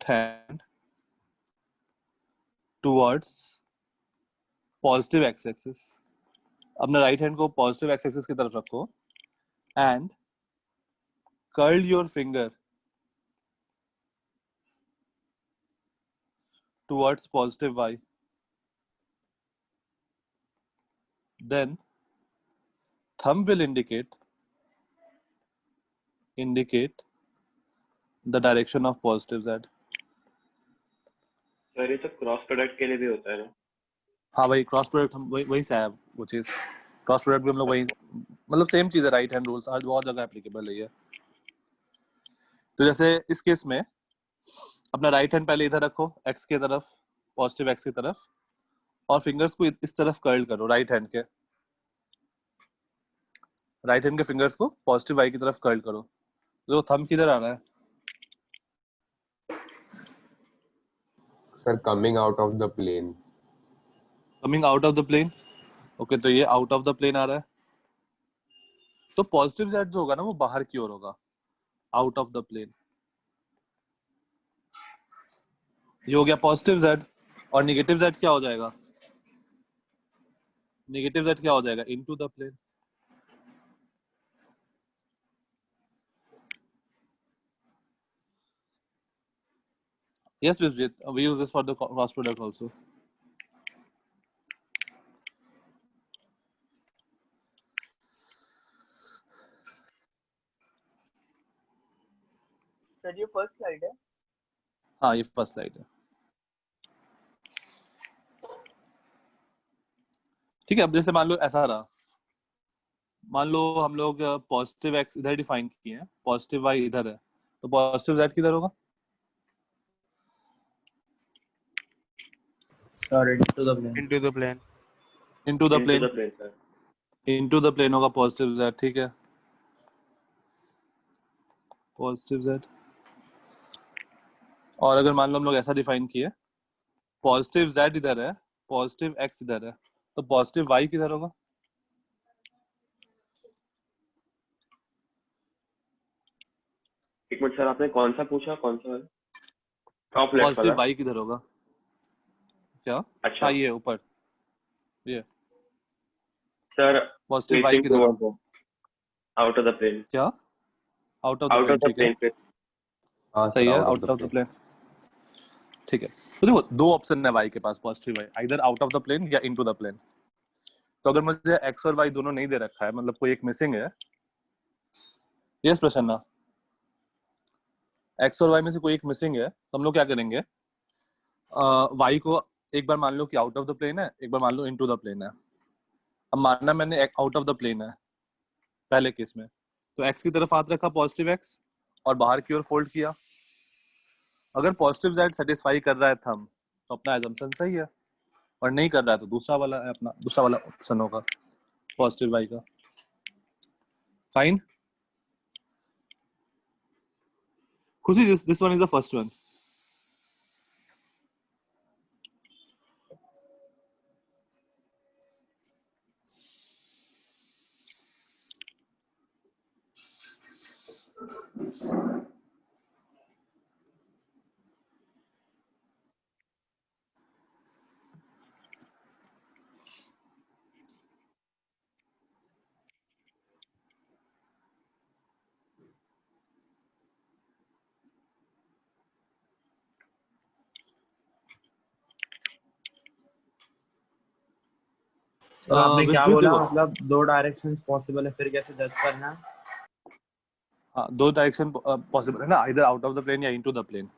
hand towards positive X axis. अपने right hand को positive X axis की तरफ रखो and curl your finger towards positive Y. Then thumb will indicate the direction of positive z। Sir ये तो cross product के लिए भी होता है ना? हाँ भाई, क्रॉस प्रोडक्ट हम वही से है वो चीज। क्रॉस प्रोडक्ट भी हम लोग वही, मतलब सेम चीज है, राइट हैंड रूल्स आज बहुत जगह एप्लीकेबल है ये। तो जैसे इस केस में अपना राइट हैंड पहले इधर रखो एक्स की तरफ, पॉजिटिव एक्स की तरफ, और फिंगर्स को इस तरफ कर्ल करो। राइट हैंड के फिंगर्स को पॉजिटिव वाई की तरफ कर्ल करो। तो थंब किधर आ रहा है? Sir coming out of the plane. Coming out of the plane. Okay, तो ये आउट ऑफ द प्लेन आ रहा है, तो पॉजिटिव जेड जो होगा ना वो बाहर की ओर होगा, आउट ऑफ द प्लेन। ये हो गया पॉजिटिव जेड। और नेगेटिव जेड क्या हो जाएगा? नेगेटिव जेड क्या हो जाएगा? Into the plane. Yes, Vijit, we use this for the cross product also. Sir ये फर्स्ट स्लाइड है? हाँ, ये फर्स्ट स्लाइड है। ठीक है, अब जैसे मान लो ऐसा रहा, मान लो हम लोग पॉजिटिव एक्स इधर डिफाइन किए हैं, पॉजिटिव वाई इधर है, तो पॉजिटिव जेड किधर होगा? Sir into the plane. into the plane into the plane. Sir into the plane होगा पॉजिटिव जेड। ठीक है, पॉजिटिव जेड। और अगर मान लो हम लोग ऐसा डिफाइन किए, पॉजिटिव जेड इधर है, पॉजिटिव एक्स इधर है, तो पॉजिटिव वाई किधर होगा? एक मिनट सर, आपने कौन सा पूछा? कौन सा वाला? टॉप लेफ्ट पॉजिटिव वाला? वाई किधर होगा? क्या? अच्छा हाँ, ये ऊपर, ये सर, पॉजिटिव वाई किधर होगा? Out of the plane. क्या? Out of the out plane. Of the ठीक है, प्लेन। हाँ सही सर, है, out out of of the the plane. Plane. ठीक है, तो देखो दो ऑप्शन है वाई के पास, positive Y, either out of the plane या इनटू द प्लेन। तो अगर मुझे एक्स और वाई दोनों नहीं दे रखा है, मतलब कोई एक मिसिंग है, यस प्रसन्ना, एक्स और वाई में से कोई एक मिसिंग है, तो हम लोग क्या करेंगे? वाई को एक बार मान लो कि आउट ऑफ द प्लेन है, एक बार मान लो इनटू द प्लेन है। अब मानना मैंने आउट ऑफ द प्लेन है पहले केस में, तो एक्स की तरफ हाथ रखा पॉजिटिव एक्स और बाहर की ओर फोल्ड किया। अगर पॉजिटिव जेड सेटिस्फाई कर रहा है थंब, तो अपना एजम्पशन सही है, और नहीं कर रहा है तो दूसरा वाला है, अपना दूसरा वाला ऑप्शन होगा पॉजिटिव वाई का। फाइन खुशी, this one is the first one. तो आपने क्या विश्वजीत बोला, देखो, मतलब दो डायरेक्शंस पॉसिबल है, फिर कैसे जज करना है? हाँ दो डायरेक्शन पॉसिबल है ना, either out of the plane या इनटू द प्लेन।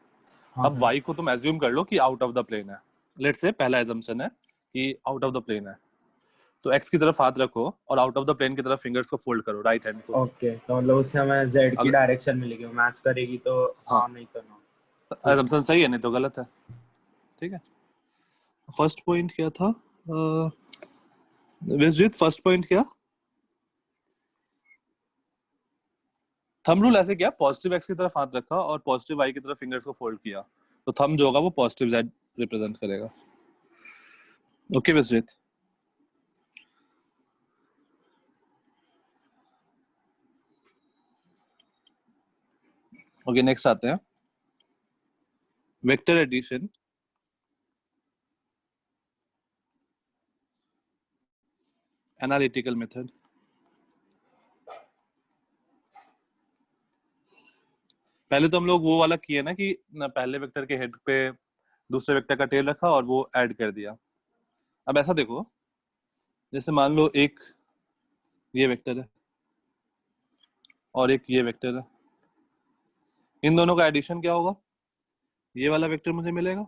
हाँ अब वाई को तुम एज्यूम कर लो कि आउट ऑफ द प्लेन है। लेट्स से पहला एजम्पशन है कि आउट ऑफ द प्लेन है, तो एक्स की तरफ हाथ रखो और आउट ऑफ द प्लेन की तरफ फिंगर्स को फोल्ड करो, राइट हैंड को। ओके, तो मतलब उससे हमें जेड की अगर डायरेक्शन मिलेगी, मैच करेगी तो हाँ, नहीं तो नो। एजम्पशन सही है, नहीं तो गलत है। ठीक है, फर्स्ट पॉइंट क्या था विश्वजीत? फर्स्ट पॉइंट क्या? थंब रूल ऐसे किया, पॉजिटिव एक्स की तरफ हाथ रखा और पॉजिटिव वाई की तरफ फिंगर्स को फोल्ड किया, तो थंब जो होगा वो पॉजिटिव जेड रिप्रेजेंट करेगा। ओके विश्वजीत? ओके, नेक्स्ट आते हैं। Vector addition analytical method. पहले तो हम लोग वो वाला किए ना कि पहले वेक्टर के हेड पे दूसरे वेक्टर का टेल रखा और वो ऐड कर दिया। अब ऐसा देखो, जैसे मान लो एक ये वेक्टर है और एक ये वेक्टर है, इन दोनों का एडिशन क्या होगा? ये वाला वेक्टर मुझे मिलेगा।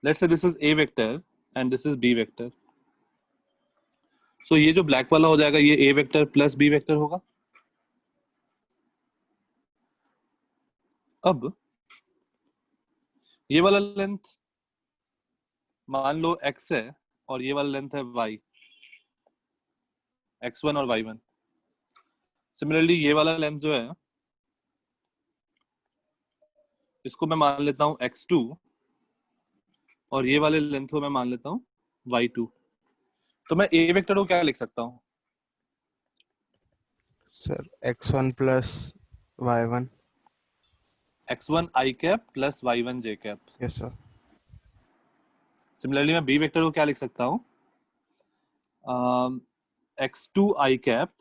Let's say this is A vector and this is B vector. So ये जो ब्लैक वाला हो जाएगा ये A vector plus B vector होगा। अब ये वाला लेंथ मान लो x है और ये वाला लेंथ है y, x1 और y1। सिमिलरली ये वाला लेंथ जो है इसको मैं मान लेता हूं x2 और ये वाले लेंथ को मैं मान लेता हूं y2। तो मैं a वेक्टर को क्या लिख सकता हूं? Sir x1 plus y1। x1 i cap plus y1 j cap. Yes sir. Similarly मैं b वेक्टर को क्या लिख सकता हूं? x2 i cap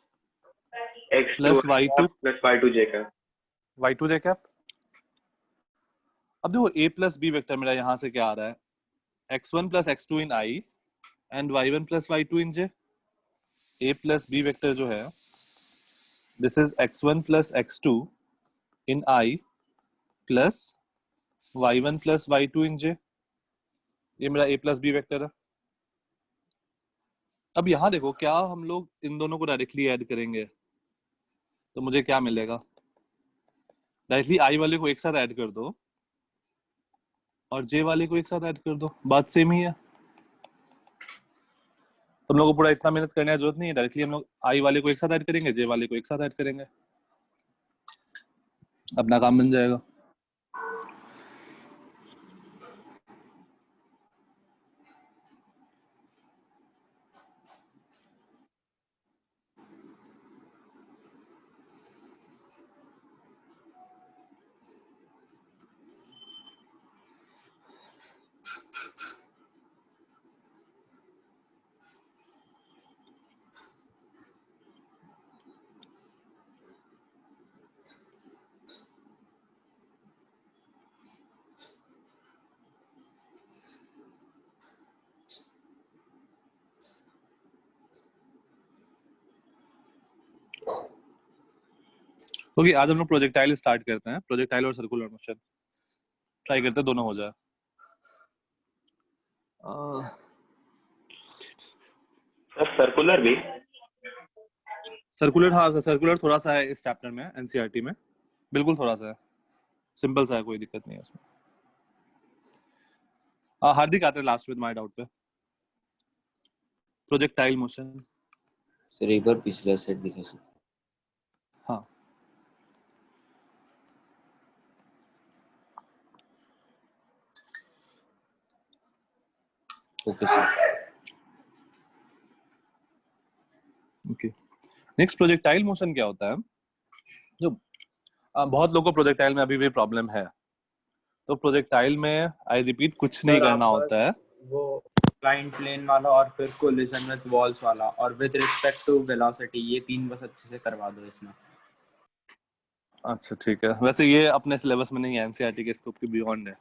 plus y2 y2 j का। y2 j cap. अब देखो a प्लस b वेक्टर मेरा यहाँ से क्या आ रहा है? x1 plus x2 in i and y1 plus y2 in j। a plus b vector जो है this is x1 plus x2 in i plus y1 plus y2 in j। ये मेरा a प्लस b वेक्टर है। अब यहाँ देखो, क्या हम लोग इन दोनों को डायरेक्टली ऐड करेंगे तो मुझे क्या मिलेगा? डायरेक्टली i वाले को एक साथ ऐड कर दो और j वाले को एक साथ ऐड कर दो, बात सेम ही है। तुम लोगों को पूरा इतना मेहनत करने की जरूरत नहीं है। डायरेक्टली हम लोग i वाले को एक साथ ऐड करेंगे, j वाले को एक साथ ऐड करेंगे, अपना काम बन जाएगा। ओके, आज हम लोग प्रोजेक्टाइल स्टार्ट करते हैं। प्रोजेक्टाइल और सर्कुलर मोशन ट्राई करते हैं दोनों हो जाए। सर सर्कुलर भी। सर्कुलर, हाँ सर्कुलर थोड़ा सा है इस चैप्टर में, एनसीईआरटी में बिल्कुल थोड़ा सा है, सिंपल सा है, कोई दिक्कत नहीं है उसमें। हार्दिक आते हैं लास्ट विद माय डाउट पे। Projectile motion. सर एक बार पिछला सेट दिखा सर। हाँ, okay sir. Okay. Next, projectile motion क्या होता है? जो बहुत लोगों को प्रोजेक्टाइल में अभी भी प्रॉब्लम है। तो प्रोजेक्टाइल में आई रिपीट कुछ नहीं सर, आप करना होता है। बस वो क्लाइंट प्लेन वाला और फिर कोलिजन विद वॉल्स वाला और विद रिस्पेक्ट टू वेलोसिटी, ये तीन बस अच्छे से करवा दो इसमें। अच्छा ठीक है, वैसे ये अपने सिलेबस में नहीं है, एनसीईआरटी के स्कोप के बियॉन्ड है।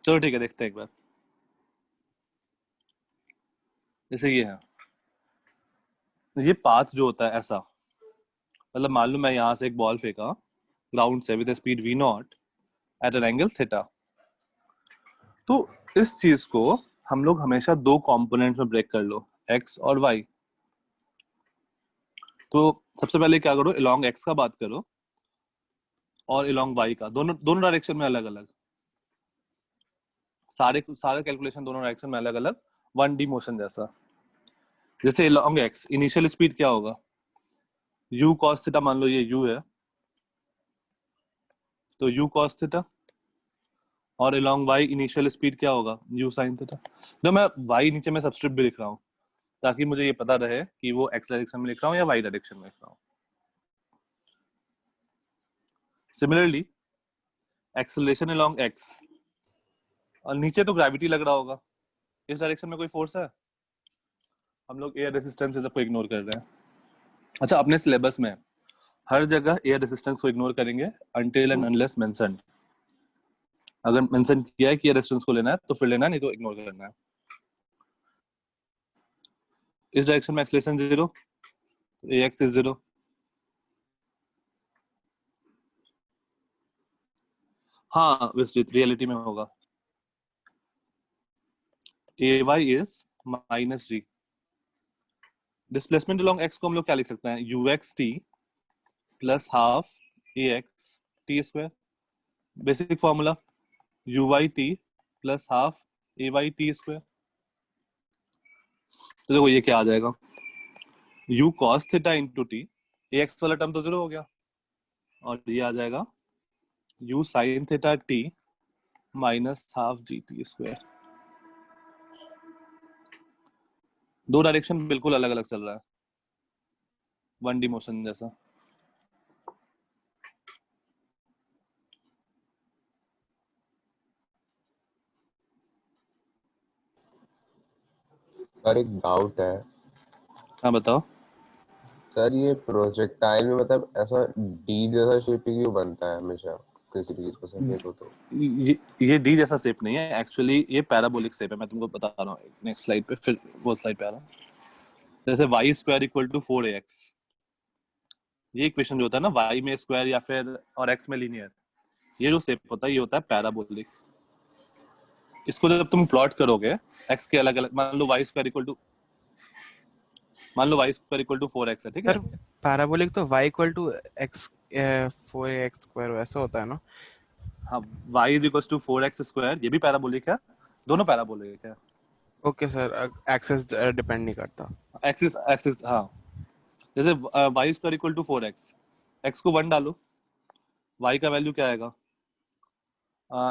चलो ठीक है, देखते हैं एक बार। जैसे ये है, ये पाथ जो होता है ऐसा, मतलब मान लो मैं यहाँ से एक बॉल फेंका ग्राउंड से with speed v not at an angle theta. तो इस चीज को हम लोग हमेशा दो कंपोनेंट्स में ब्रेक कर लो, x और y। तो सबसे पहले क्या करो, अलोंग x का बात करो और अलोंग y का, दोनों डायरेक्शन में अलग अलग, सारे कैलकुलेशन दोनों डायरेक्शन में अलग अलग, 1D मोशन जैसा। जैसे अलोंग x इनिशियल स्पीड क्या होगा, u cos थीटा, मान लो ये u है तो u cos थीटा, और अलोंग y इनिशियल स्पीड क्या होगा, u sin थीटा। तो मैं y नीचे में सबस्क्रिप्ट भी लिख रहा हूँ ताकि मुझे ये पता रहे कि वो x डायरेक्शन में लिख रहा हूँ या y डायरेक्शन में लिख रहा हूँ। सिमिलरली एक्सेलरेशन अलोंग एक्स, और नीचे तो ग्रेविटी लग रहा होगा, इस डायरेक्शन में कोई फोर्स है? हम लोग एयर रेजिस्टेंस सबको इग्नोर कर रहे हैं। अच्छा, अपने सिलेबस में हर जगह एयर रेजिस्टेंस को इग्नोर करेंगे until and unless mentioned। अगर मेंशन किया है कि एयर रेजिस्टेंस को लेना है तो फिर लेना, नहीं तो इग्नोर करना है। इस डायरेक्शन में एक्सेलरेशन 0, ax इज 0। हाँ विस्तृत रियलिटी में होगा, ay is -g। Displacement along x को हम लोग क्या लिख सकते हैं? uxt plus half ax t square. Basic formula uyt plus half ayt square. तो देखो ये क्या आ जाएगा, u cos theta into T, ax वाला टर्म तो 0 हो गया, और ये आ जाएगा u sin theta t minus half g t square. दो डायरेक्शन बिल्कुल अलग अलग चल रहा है, 1D मोशन जैसा। सर एक डाउट है हाँ बताओ। सर, ये प्रोजेक्टाइल में मतलब ऐसा डी जैसा शेप क्यों बनता है हमेशा किसी भी चीज को से देखो तो? ये डी जैसा शेप नहीं है एक्चुअली, ये पैराबोलिक शेप है। मैं तुमको बता रहा हूँ नेक्स्ट स्लाइड पे, फिर वो स्लाइड पे आ रहा हूँ। जैसे y square equal to 4ax, ये इक्वेशन जो होता है ना, y में स्क्वायर या फिर और x में लीनियर, ये जो शेप होता है ये होता है पैराबोलिक। इसको जब तुम प्लॉट करोगे x के अलग अलग, मान लो y square equal to 4x है, ठीक है? सर पैराबोलिक तो y equal to x 4ax square वैसा होता है ना? हाँ, y is equal to 4x square, ये भी पैराबोलिक है, दोनों पैराबोलिक है। ओके सर, एक्सेस डिपेंड नहीं करता। एक्सिस एक्सिस, हाँ। जैसे y square equal to 4x, x को 1 डालो, y का वैल्यू क्या आएगा?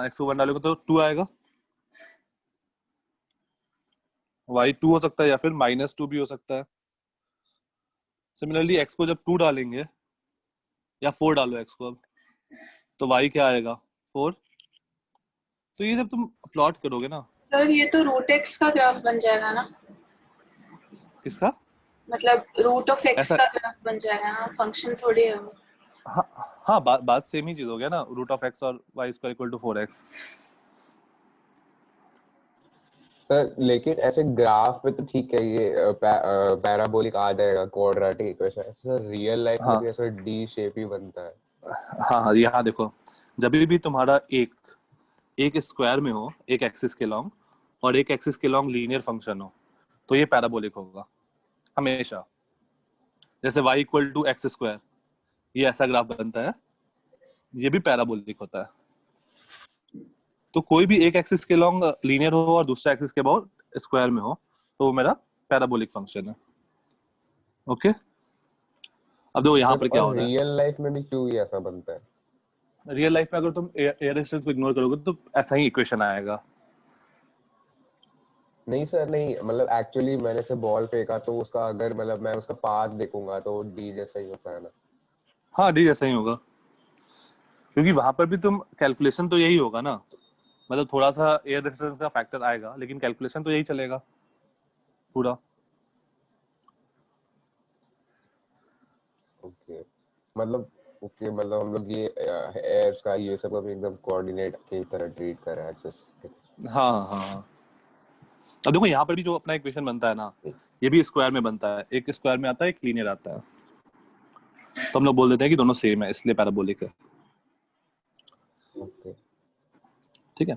x को 1 डालोगे तो 2 आएगा, y 2 हो सकता है या फिर -2 भी हो सकता है। सिमिलरली x को जब 2 डालेंगे, या 4 डालो x को अब, तो y क्या आएगा? 4। तो ये जब तुम प्लॉट करोगे ना, सर ये तो रूट एक्स का ग्राफ बन जाएगा ना? किसका? मतलब रूट ऑफ एक्स ऐसा, का ग्राफ बन जाएगा ना, फंक्शन थोड़ी है वो। हाँ बात सेम ही चीज हो गया ना, रूट ऑफ x और y square equal to 4x। Sir लेकिन ऐसे ग्राफ पे तो ठीक है, ये पैराबोलिक आ जाएगा, quadratic equation. Sir real life में हाँ भी ऐसा डी शेप ही बनता है? हाँ, यहाँ देखो, जब भी तुम्हारा एक स्क्वायर में हो, एक एक्सिस के लॉन्ग, और एक एक्सिस के लॉन्ग लीनियर फंक्शन हो, तो ये पैराबोलिक होगा हमेशा। जैसे y equal to X square, ये ऐसा ग्राफ बनता है, ये भी पैराबोलिक होता है। तो कोई भी एक एक्सिस के लॉन्ग लीनियर हो और दूसरा एक्सिस के अबाउट स्क्वायर में हो, तो वो मेरा पैराबोलिक फंक्शन है। ओके, अब देखो यहाँ पर क्या हो रहा है। रियल लाइफ में भी क्यों ये ऐसा बनता है? रियल लाइफ में अगर तुम एयर रेजिस्टेंस को इग्नोर करोगे तो ऐसा ही इक्वेशन आएगा। नहीं सर नहीं, मतलब एक्चुअली मैंने से बॉल फेंका तो उसका अगर मतलब मैं उसका पाथ देखूंगा तो डी जैसा ही होता है ना? हाँ, डी जैसा ही होगा, क्योंकि वहां पर भी तुम कैलकुलेशन तो यही होगा ना, मतलब थोड़ा सा एयर रेजिस्टेंस का फैक्टर आएगा, लेकिन कैलकुलेशन तो यही चलेगा पूरा। ओके मतलब, ओके मतलब हम लोग ये एयर्स का ये सब भी एकदम कोऑर्डिनेट की तरह ट्रीट कर रहे हैं एक्सेस। हाँ हाँ हाँ। अब देखो यहाँ पर भी जो अपना इक्वेशन बनता है ना, ये भी स्क्वायर में बनता है, एक स्क्वायर में आता है, एक लीनियर आता है, तो हम लोग बोल देते हैं कि दोनों सेम है, इसलिए पैराबोलिक है। ओके ठीक है,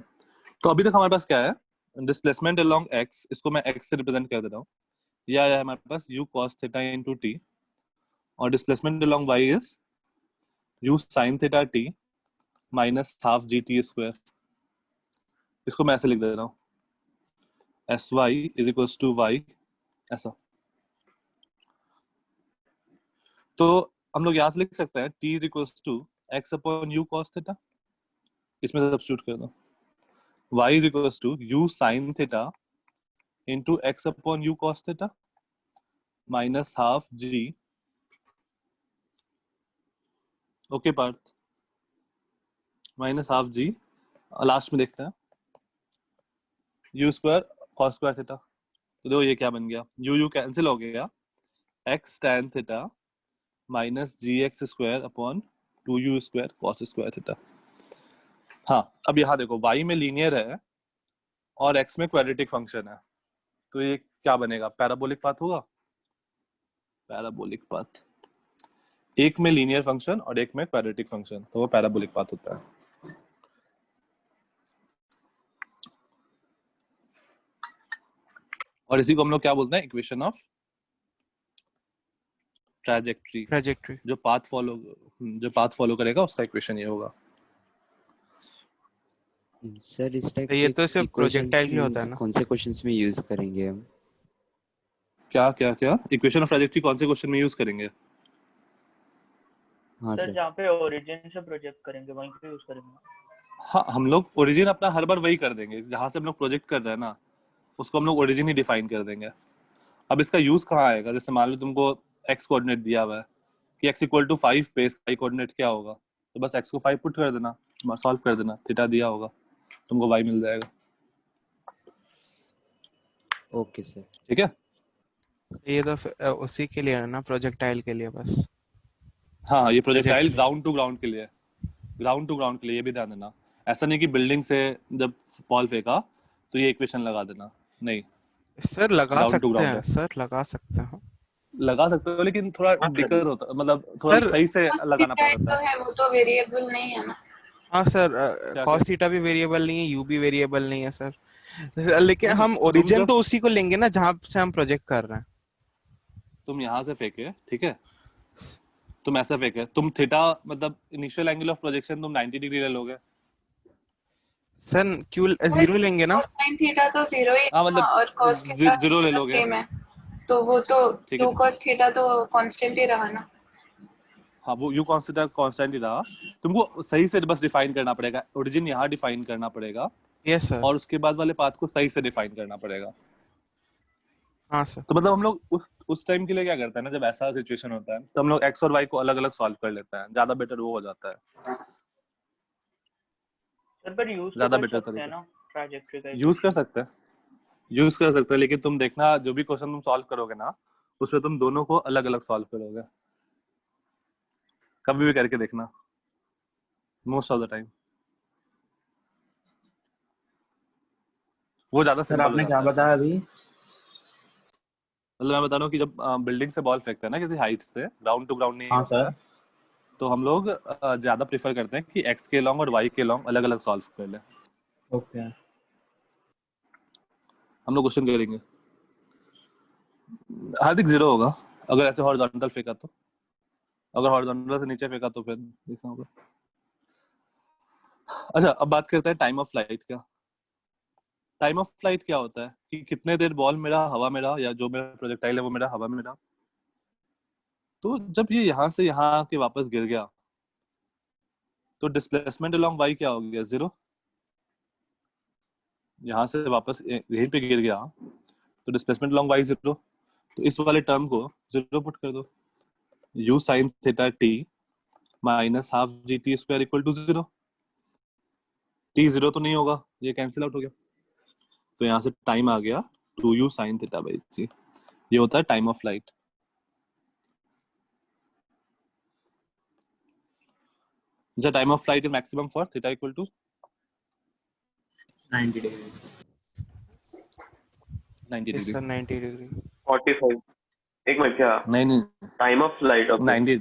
तो अभी तक हमारे पास क्या है? डिस्प्लेसमेंट अलोंग एक्स, इसको मैं एक्स से रिप्रेजेंट कर देता हूँ। यह आया हमारे पास u cos theta into t, और displacement along y is u sin theta t minus half g t square. इसको मैं ऐसे लिख दे रहा हूँ, sy is equals to y, ऐसा। तो हम लोग यहाँ से लिख सकते हैं t is equals to x upon u cos theta, इसमें सब्स्टिट्यूट कर दो। y is equals to u sin theta into x upon u cos theta minus half g। Okay Parth, minus half g, last में देखते हैं, u square cos square theta. तो देखो ये क्या बन गया, यू कैंसिल हो गया, x tan theta minus g x square upon 2u square cos square theta. हाँ, अब यहाँ देखो y में लीनियर है और x में क्वाड्रेटिक फंक्शन है, तो ये क्या बनेगा, पैराबोलिक पाथ होगा। पैराबोलिक पाथ, एक में लीनियर फंक्शन और एक में क्वाड्रेटिक फंक्शन, तो वो पैराबोलिक पाथ होता है। और इसी को हम लोग क्या बोलते हैं, इक्वेशन ऑफ ट्रैजेक्टरी। ट्रैजेक्टरी। जो पाथ फॉलो करेगा उसका इक्वेशन ये होगा। सर इस टाइप ये के तो सिर्फ प्रोजेक्टाइल ही होता है ना? कौन से क्वेश्चंस में यूज करेंगे हम? क्या क्या क्या इक्वेशन ऑफ ट्रैजेक्टरी कौन से क्वेश्चन में यूज करेंगे? हाँ सर सर। जहाँ पे ओरिजिन से प्रोजेक्ट करेंगे वहीं पे यूज करेंगे। हाँ, हम लोग ओरिजिन अपना हर बार वही कर देंगे, जहां से हम लोग प्रोजेक्ट कर रहे हैं ना, उसको हम लोग ओरिजिन ही डिफाइन कर देंगे। अब इसका यूज कहाँ आएगा, जैसे मान लो तुमको एक्स कोऑर्डिनेट दिया हुआ है कि x इक्वल टू 5 पे इसका कोऑर्डिनेट क्या होगा, तो बस x को 5 पुट कर देना, सॉल्व कर देना, थीटा दिया होगा, तुमको y मिल जाएगा। Okay sir. ठीक है, ये तो उसी के लिए है ना, प्रोजेक्टाइल के लिए बस। हाँ, ये प्रोजेक्टाइल ग्राउंड टू ग्राउंड के लिए, ग्राउंड टू ग्राउंड के लिए, ये भी ध्यान देना। ऐसा नहीं कि बिल्डिंग से जब बॉल फेंका तो ये इक्वेशन लगा देना, नहीं। सर लगा सकते हैं, सर लगा सकते हैं, लगा सकते हो, लेकिन थोड़ा दिक्कत होता है, मतलब थोड़ा सही से लगाना पड़ता है। वो तो वेरिएबल नहीं है ना। हाँ सर, cos थीटा भी वेरिएबल नहीं है, u भी वेरिएबल नहीं है सर, लेकिन हम ओरिजिन तो उसी को लेंगे ना जहाँ से हम प्रोजेक्ट कर रहे हैं। तुम यहाँ से फेंके, ठीक है, तुम ऐसा फेंके, तुम थीटा मतलब इनिशियल एंगल ऑफ प्रोजेक्शन तुम 90 डिग्री ले लोगे सर, क्यों 0 लेंगे ना? sin थीटा तो 0 ही है, मतलब और cos थीटा 0 ले लोगे, सेम है, तो वो तो 2 cos थीटा तो कांस्टेंट ही रहा ना। हाँ, वो u कांस्टेंट ही रहा, तुमको सही से बस डिफाइन करना पड़ेगा, ओरिजिन यहाँ डिफाइन करना पड़ेगा। Yes sir. और उसके बाद वाले पाथ को सही से डिफाइन करना पड़ेगा। हाँ सर। तो मतलब हम लोग उस टाइम के लिए क्या करते हैं ना, जब ऐसा सिचुएशन होता है तो हम लोग x और y को अलग अलग सॉल्व कर लेते हैं, ज्यादा बेटर वो हो जाता है। सर पर यूज ज्यादा कर बेटर सकते हैं ना ट्रैजेक्टरी का? यूज कर सकते हैं, लेकिन तुम देखना जो भी क्वेश्चन तुम सॉल्व करोगे ना, उसमें तुम दोनों को अलग अलग सॉल्व करोगे, कभी भी करके देखना, मोस्ट ऑफ द टाइम वो ज्यादा। सर आपने क्या बताया अभी? मतलब मैं बता रहा हूँ कि जब बिल्डिंग से बॉल फेंकते हैं ना किसी हाइट से, ग्राउंड टू ग्राउंड नहीं हाँ होता है, तो हम लोग ज्यादा प्रेफर करते हैं कि x के लॉन्ग और y के लॉन्ग अलग अलग सॉल्व कर लें। ओके, हम लोग क्वेश्चन करेंगे, हार्दिक 0 होगा अगर ऐसे हॉरिजॉन्टल फेंका तो, अगर हॉरिजॉन्टल से नीचे फेंका तो फिर देखना होगा। अच्छा, अब बात करते हैं टाइम ऑफ फ्लाइट का। टाइम ऑफ फ्लाइट क्या होता है कि कितने देर बॉल मेरा हवा में रहा, या जो मेरा प्रोजेक्टाइल है वो मेरा हवा में रहा, तो जब ये यहाँ से यहाँ आके वापस गिर गया तो डिस्प्लेसमेंट अलोंग y क्या हो गया, 0। यहाँ से वापस यहीं पे गिर गया तो डिस्प्लेसमेंट अलोंग y 0, तो इस वाले टर्म को 0 पुट कर दो, u sin theta t minus half g t square equal to 0। t 0 तो नहीं होगा, ये कैंसिल आउट हो गया, तो यहाँ से टाइम आ गया 2u sin थीटा बाई जी, ये होता है time of flight. The time of flight is maximum for theta equal to 90 degree. 90 yes degree. Sir, 90 degree. 45 एक मिनट, क्या नहीं टाइम ऑफ फ्लाइट ऑफ 90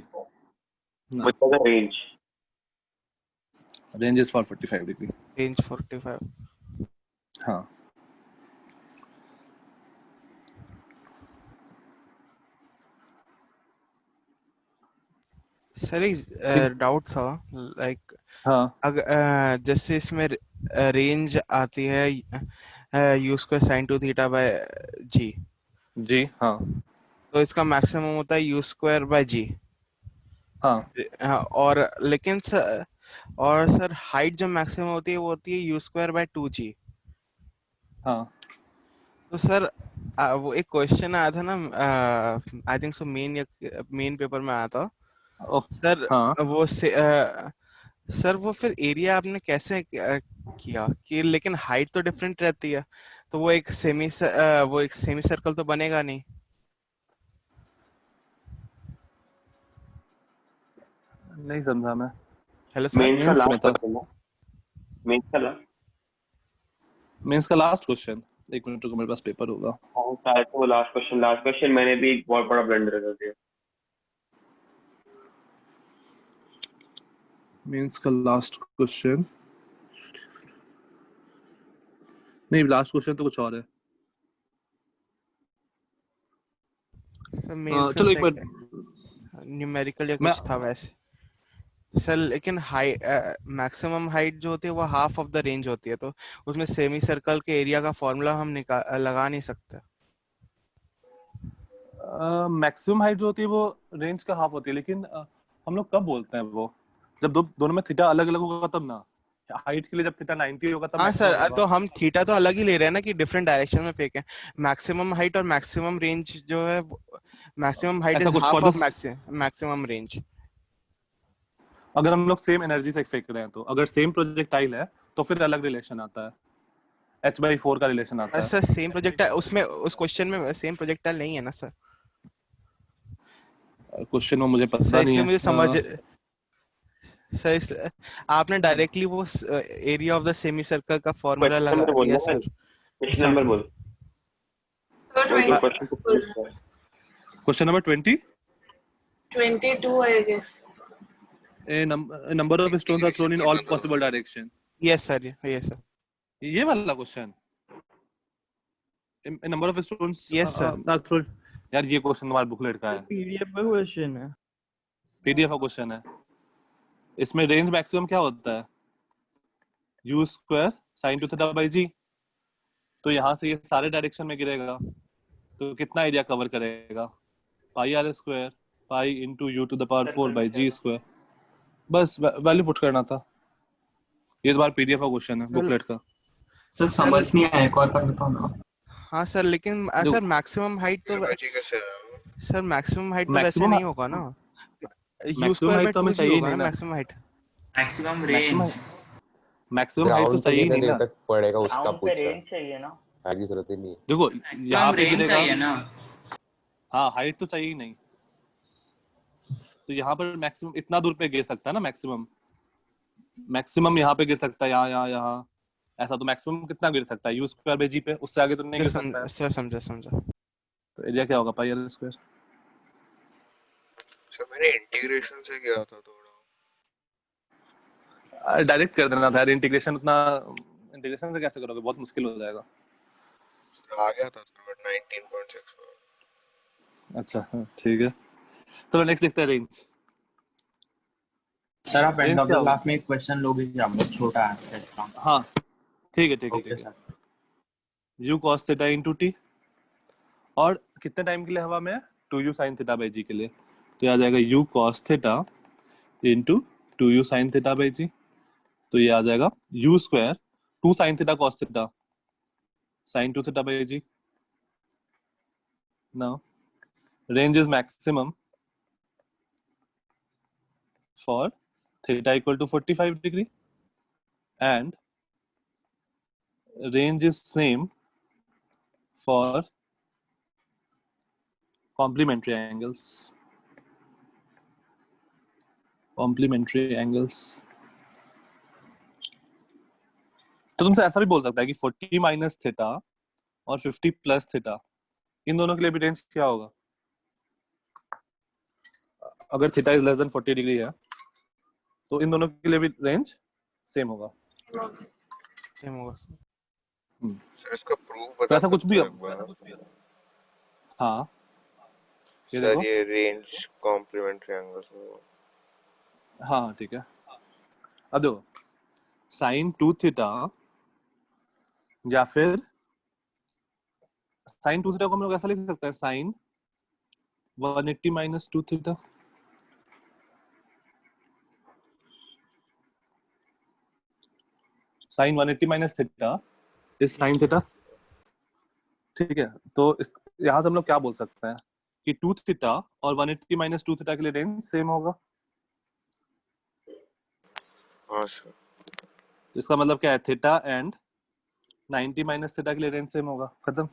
मतलब the range range is for 45 degree। Range 45। हाँ, sir एक doubt था, like हाँ, अगर जैसे इसमें रेंज आती है u square sine 2 theta by g, जी हाँ, तो इसका मैक्सिमम होता है u स्क्वायर बाय जी। हाँ, और लेकिन सर, और सर हाइट जो मैक्सिमम होती है वो होती है u स्क्वायर बाय 2g। हाँ, तो सर वो एक क्वेश्चन आया था ना, I think so main paper में आया था ओके, सर, हाँ, वो से सर वो फिर एरिया आपने कैसे किया कि, लेकिन हाइट तो डिफरेंट रहती है, तो वो एक सेमी सर्कल तो बनेगा नहीं। नहीं समझा मैं। Hello sir. मेंस का मेंस में लास्ट था, क्वेश्चन है, मेंस का लास्ट। मेंस का लास्ट क्वेश्चन। एक मिनट रुको, मेरे पास पेपर होगा। हाँ शायद वो लास्ट क्वेश्चन मैंने भी एक बहुत बड़ा ब्लंडर कर दिया। मेंस का लास्ट क्वेश्चन नहीं, लास्ट क्वेश्चन तो कुछ और है। सर मेंस का चलो एक मिनट, न्यूमेरिकल या मैं कुछ था वैसे। सर लेकिन हाइट, मैक्सिमम हाइट जो होती है वो हाफ ऑफ द रेंज होती है, तो उसमें सेमी सर्कल के एरिया का फॉर्मूला हम लगा नहीं सकते। मैक्सिमम हाइट जो होती है वो रेंज का हाफ होती है, लेकिन हम लोग कब बोलते हैं वो, जब दोनों में थीटा अलग अलग होगा तब ना। हाइट के लिए जब थीटा 90 होगा तब हाँ मैक्सिमम सर, होगा। तो हम थीटा तो अलग ही ले रहे हैं ना, कि डिफरेंट डायरेक्शन में फेंके। मैक्सिमम हाइट और मैक्सिमम रेंज जो है, मैक्सिमम हाइट ऐसा इज कुछ half for of this, maximum range. अगर हम लोग सेम एनर्जी से फेंक रहे हैं तो, अगर सेम प्रोजेक्टाइल है तो फिर अलग रिलेशन आता है, h/4 का रिलेशन आता है। सर सेम प्रोजेक्टाइल, उसमें उस क्वेश्चन में सेम प्रोजेक्टाइल नहीं है ना सर। क्वेश्चन में मुझे सर पता नहीं इसलिए है। मुझे समझ, सर आपने डायरेक्टली वो area of the semi circle का फॉर्मूला क्वेश्चन लगा नंबर दिया बोलना है, सर। क्वेश्चन सम नंबर बोल, तो बोल जो 20 क्वेश्चन को पूछता है। Question number 20, 22 I guess. a number of stones are thrown in all possible direction। Yes sir, yes sir, ये वाला question, a number of stones yes sir. are thrown। यार ये क्वेश्चन तुम्हारे बुकलेट का है, पीडीएफ का क्वेश्चन है। PDF का क्वेश्चन है। इसमें रेंज मैक्सिमम क्या होता है, u square sine two theta by g. तो यहाँ से ये सारे डायरेक्शन में गिरेगा, तो कितना एरिया कवर करेगा, pi r square pi into u to the power 4 by g square. बस वैल्यू पुट करना था। ये तुम्हारा पीडीएफ का क्वेश्चन है बुकलेट का। सर समझ नहीं आया, एक और बार बताओ ना। हाँ सर, लेकिन देखो, सर मैक्सिमम हाइट तो, सर मैक्सिमम हाइट तो वैसे मैक्सिमम नहीं होगा ना, you maximum square height by तो हमें 2g चाहिए ही होगा नहीं ना ना। Maximum height. Maximum maximum range, maximum height तो ग्राउंड पे चाहिए ही कितने नहीं देर ना। तक पड़ेगा उसका ग्राउंड पे पूछा, रेंज चाहिए ना। आगे जरूरत ही नहीं है। देखो यहाँ मैक्सिमम पे रेंज गिरेगा, चाहिए ना। हाँ हाइट तो चाहिए ही नहीं, तो यहाँ पर मैक्सिमम इतना दूर पे गिर सकता है ना, मैक्सिमम मैक्सिमम यहाँ पे गिर सकता है, यहाँ यहाँ यहाँ, ऐसा। तो मैक्सिमम कितना गिर सकता है, यू स्क्वायर बाई जी पे, उससे आगे तो नहीं गिर सकता है। सर समझा समझा। तो एरिया क्या होगा, पाई आर स्क्वायर। सर मैंने इंटीग्रेशन से किया था थोड़ा। डायरेक्ट कर देना था यार, इंटीग्रेशन उतना, इंटीग्रेशन से कैसे करोगे, बहुत मुश्किल हो जाएगा। आ गया था सर, बट 19.6। अच्छा ठीक है, चलो नेक्स्ट देखते हैं रेंज। सर आप एंड रेंज ऑफ क्या द होगा, क्लास में एक क्वेश्चन लोगे क्या, बहुत छोटा है इसका। हाँ ठीक है ठीक है ओके ठीक है। Sir. u cos theta into T, और कितने टाइम के लिए हवा में है, 2u sin थीटा बाई जी के लिए। तो ये आ जाएगा u cos theta into 2u sin theta by g. तो ये आ जाएगा u square 2 sin theta cos theta sin 2 theta by g. Now range is maximum for theta equal to 45 degree and range is same for complementary angles, complementary angles। तो तुमसे ऐसा भी बोल सकता है कि 40 माइनस थीटा और 50 प्लस थीटा, इन दोनों के लिए भी रेंज क्या होगा। अगर theta is less than 40 degree है तो इन दोनों के लिए भी रेंज सेम होगा। सेम होगा। सर इसका प्रूफ तो बता ऐसा कुछ भी सकते हो एक बार? हाँ ये सर देखो, ये रेंज कॉम्प्लीमेंट्री एंगल्स हो। हाँ ठीक है। अब देखो साइन 2 थीटा या फिर साइन 2 थीटा को हम लोग ऐसा लिख सकते हैं, sine 180 minus 2 theta. Sine 180 minus theta is sine theta. ठीक है, तो इस यहाँ से हम लोग क्या बोल सकते हैं कि 2 थीटा और 180 माइनस 2 थीटा के लिए रेंज सेम होगा। हाँ सर। तो इसका मतलब क्या है, थीटा एंड 90 माइनस थीटा के लिए रेंज सेम होगा, खत्म।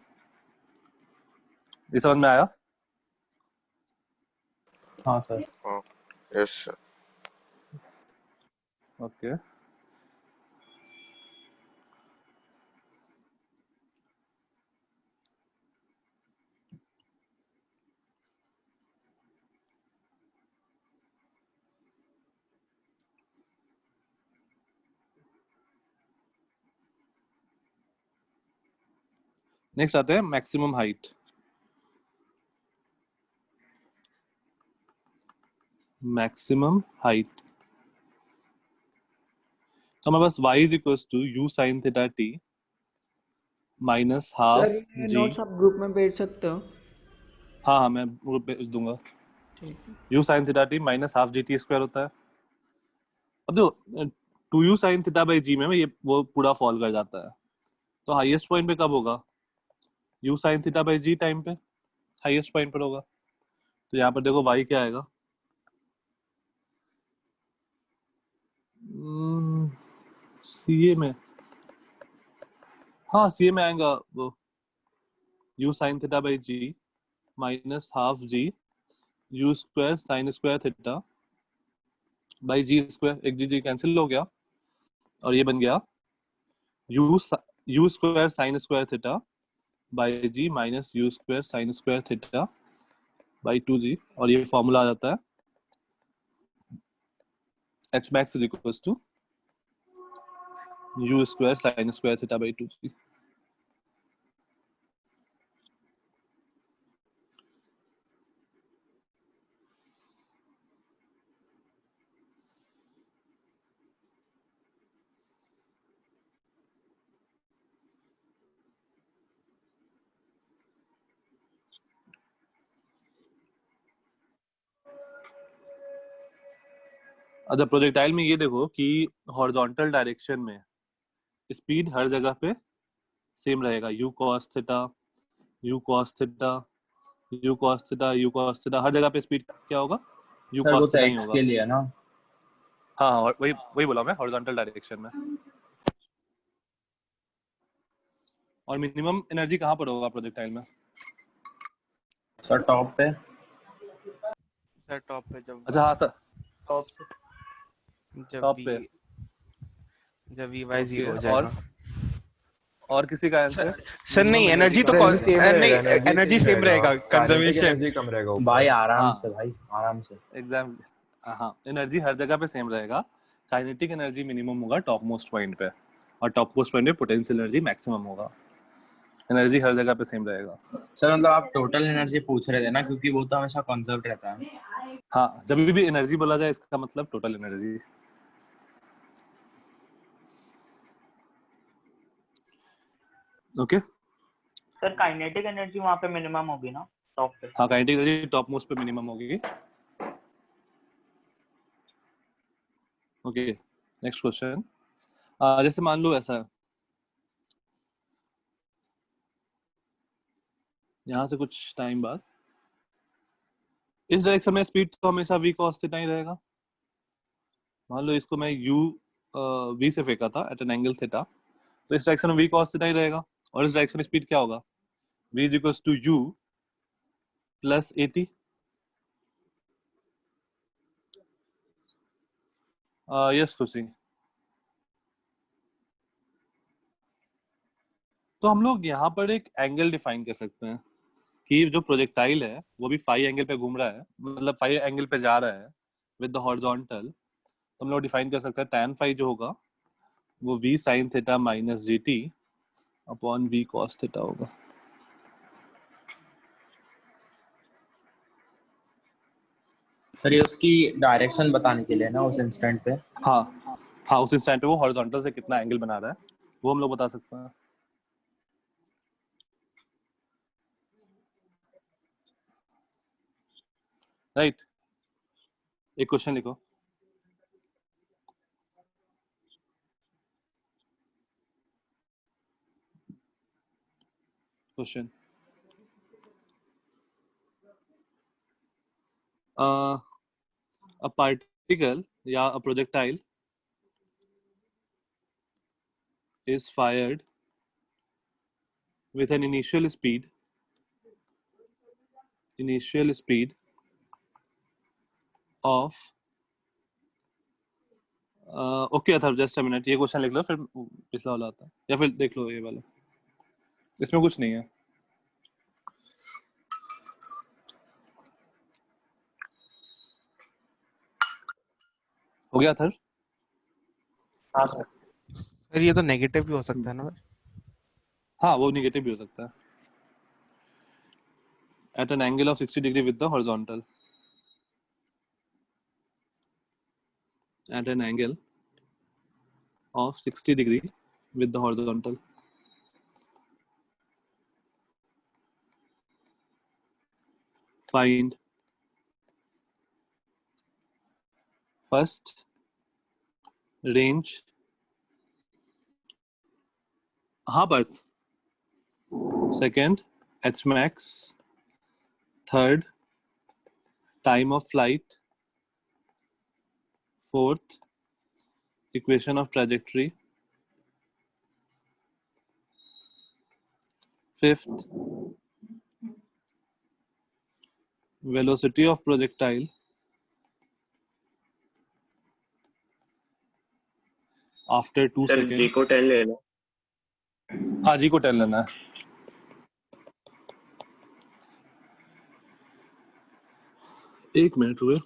ये समझ में आया? हाँ सर। हाँ यस सर। ओके नेक्स्ट आते हैं मैक्सिमम हाइट। मैक्सिमम हाइट तो हमारे पास y is equals to u sin theta t minus half sir ये g। नोट्स आप ग्रुप में भेज सकते हो? हाँ हाँ मैं ग्रुप भेज दूंगा। ठीक है। u sin theta t minus half g t square होता है। अब देखो 2u sin थीटा बाई जी में ये वो पूरा फॉल कर जाता है, तो हाईएस्ट पॉइंट पे कब होगा? u sin theta by g time पे हाईएस्ट पॉइंट पर होगा। तो यहाँ पर देखो y क्या आएगा, सीए में, हाँ सीए में आएगा वो u sin theta by g minus half g u square sine square theta by g square, एक जी जी कैंसिल हो गया और ये बन गया u square sine square theta by g minus u square sine square theta by 2g, और ये formula आ जाता है h max is equals to u square sine square theta by 2g। अच्छा प्रोजेक्टाइल में ये देखो कि हॉरिजॉन्टल डायरेक्शन में स्पीड हर जगह पे सेम रहेगा, u cos theta u cos theta u cos theta u cos theta, हर जगह पे स्पीड क्या होगा, u सर वो cos तो थीटा ही एक्स होगा। के लिए है ना। हाँ हाँ वही वही बोला मैं, हॉरिजॉन्टल डायरेक्शन में। और मिनिमम एनर्जी कहाँ पर होगा प्रोजेक्टाइल में? सर टॉप पे। सर टॉप पे अच्छा हाँ सर जब टॉप v पे। जब v y ओके 0 हो जाएगा। और किसी का आंसर? सर नहीं, एनर्जी तो नहीं, एनर्जी सेम रहेगा, कंजर्वेशन। एनर्जी कम रहेगा ऊपर। भाई आराम हाँ से, भाई आराम से। एग्जाम, हाँ एनर्जी हर जगह पे सेम रहेगा, काइनेटिक एनर्जी मिनिमम होगा टॉप मोस्ट पॉइंट पे, और टॉप मोस्ट पॉइंट पे पोटेंशियल एनर्जी मैक्सिमम होगा। एनर्जी हर जगह पे सेम रहेगा। सर मतलब आप टोटल एनर्जी पूछ रहे थे ना, क्योंकि वो तो हमेशा कंजर्व रहता है। हाँ जब भी एनर्जी बोला जाए इसका मतलब total energy. Okay sir kinetic energy वहाँ पे मिनिमम होगी ना टॉप पे? हाँ काइनेटिक एनर्जी टॉप मोस्ट पे मिनिमम होगी। Okay next question. जैसे मान लो ऐसा है, यहाँ से कुछ टाइम बाद इस डायरेक्शन में स्पीड तो हमेशा v cos थीटा ही रहेगा। मान लो इसको मैं u v से फेंका था एट एन एंगल थीटा, तो इस डायरेक्शन में v cos थीटा ही रहेगा, और इस डायरेक्शन में स्पीड क्या होगा, v is equals to u plus at। Yes Khushi. तो हम लोग यहाँ पर एक एंगल डिफाइन कर सकते हैं कि जो प्रोजेक्टाइल है वो भी फाई एंगल पे घूम रहा है, मतलब फाई एंगल पे जा रहा है विद द हॉरिजॉन्टल। तो हम लोग डिफाइन कर सकते हैं tan फाई जो होगा वो v sin theta minus G T upon v cos theta होगा। सर ये उसकी डायरेक्शन बताने के लिए ना, उस इंस्टेंट पे। हाँ हाँ उस इंस्टेंट पे वो हॉरिजॉन्टल से कितना एंगल बना रहा है वो हम लोग बता सकते हैं। राइट एक क्वेश्चन लिखो। क्वेश्चन a particle या a projectile is fired with an initial speed of okay Atharva just a minute, ये क्वेश्चन लिख लो फिर पिछला वाला आता है, या फिर देख लो ये वाला, इसमें कुछ नहीं है। हो गया अथर्व? हाँ सर। सर ये तो नेगेटिव भी हो सकता है ना? हाँ वो नेगेटिव भी हो सकता है। At an angle of 60 degree with the horizontal. At an angle of 60 degree with the horizontal. Find first range. हाँ but second H max. Third, time of flight. Fourth, equation of trajectory. Fifth, velocity of projectile. After 2 sir seconds. जी को 10 ले लो। हाँ जी को 10 लेना है। एक minute रुको,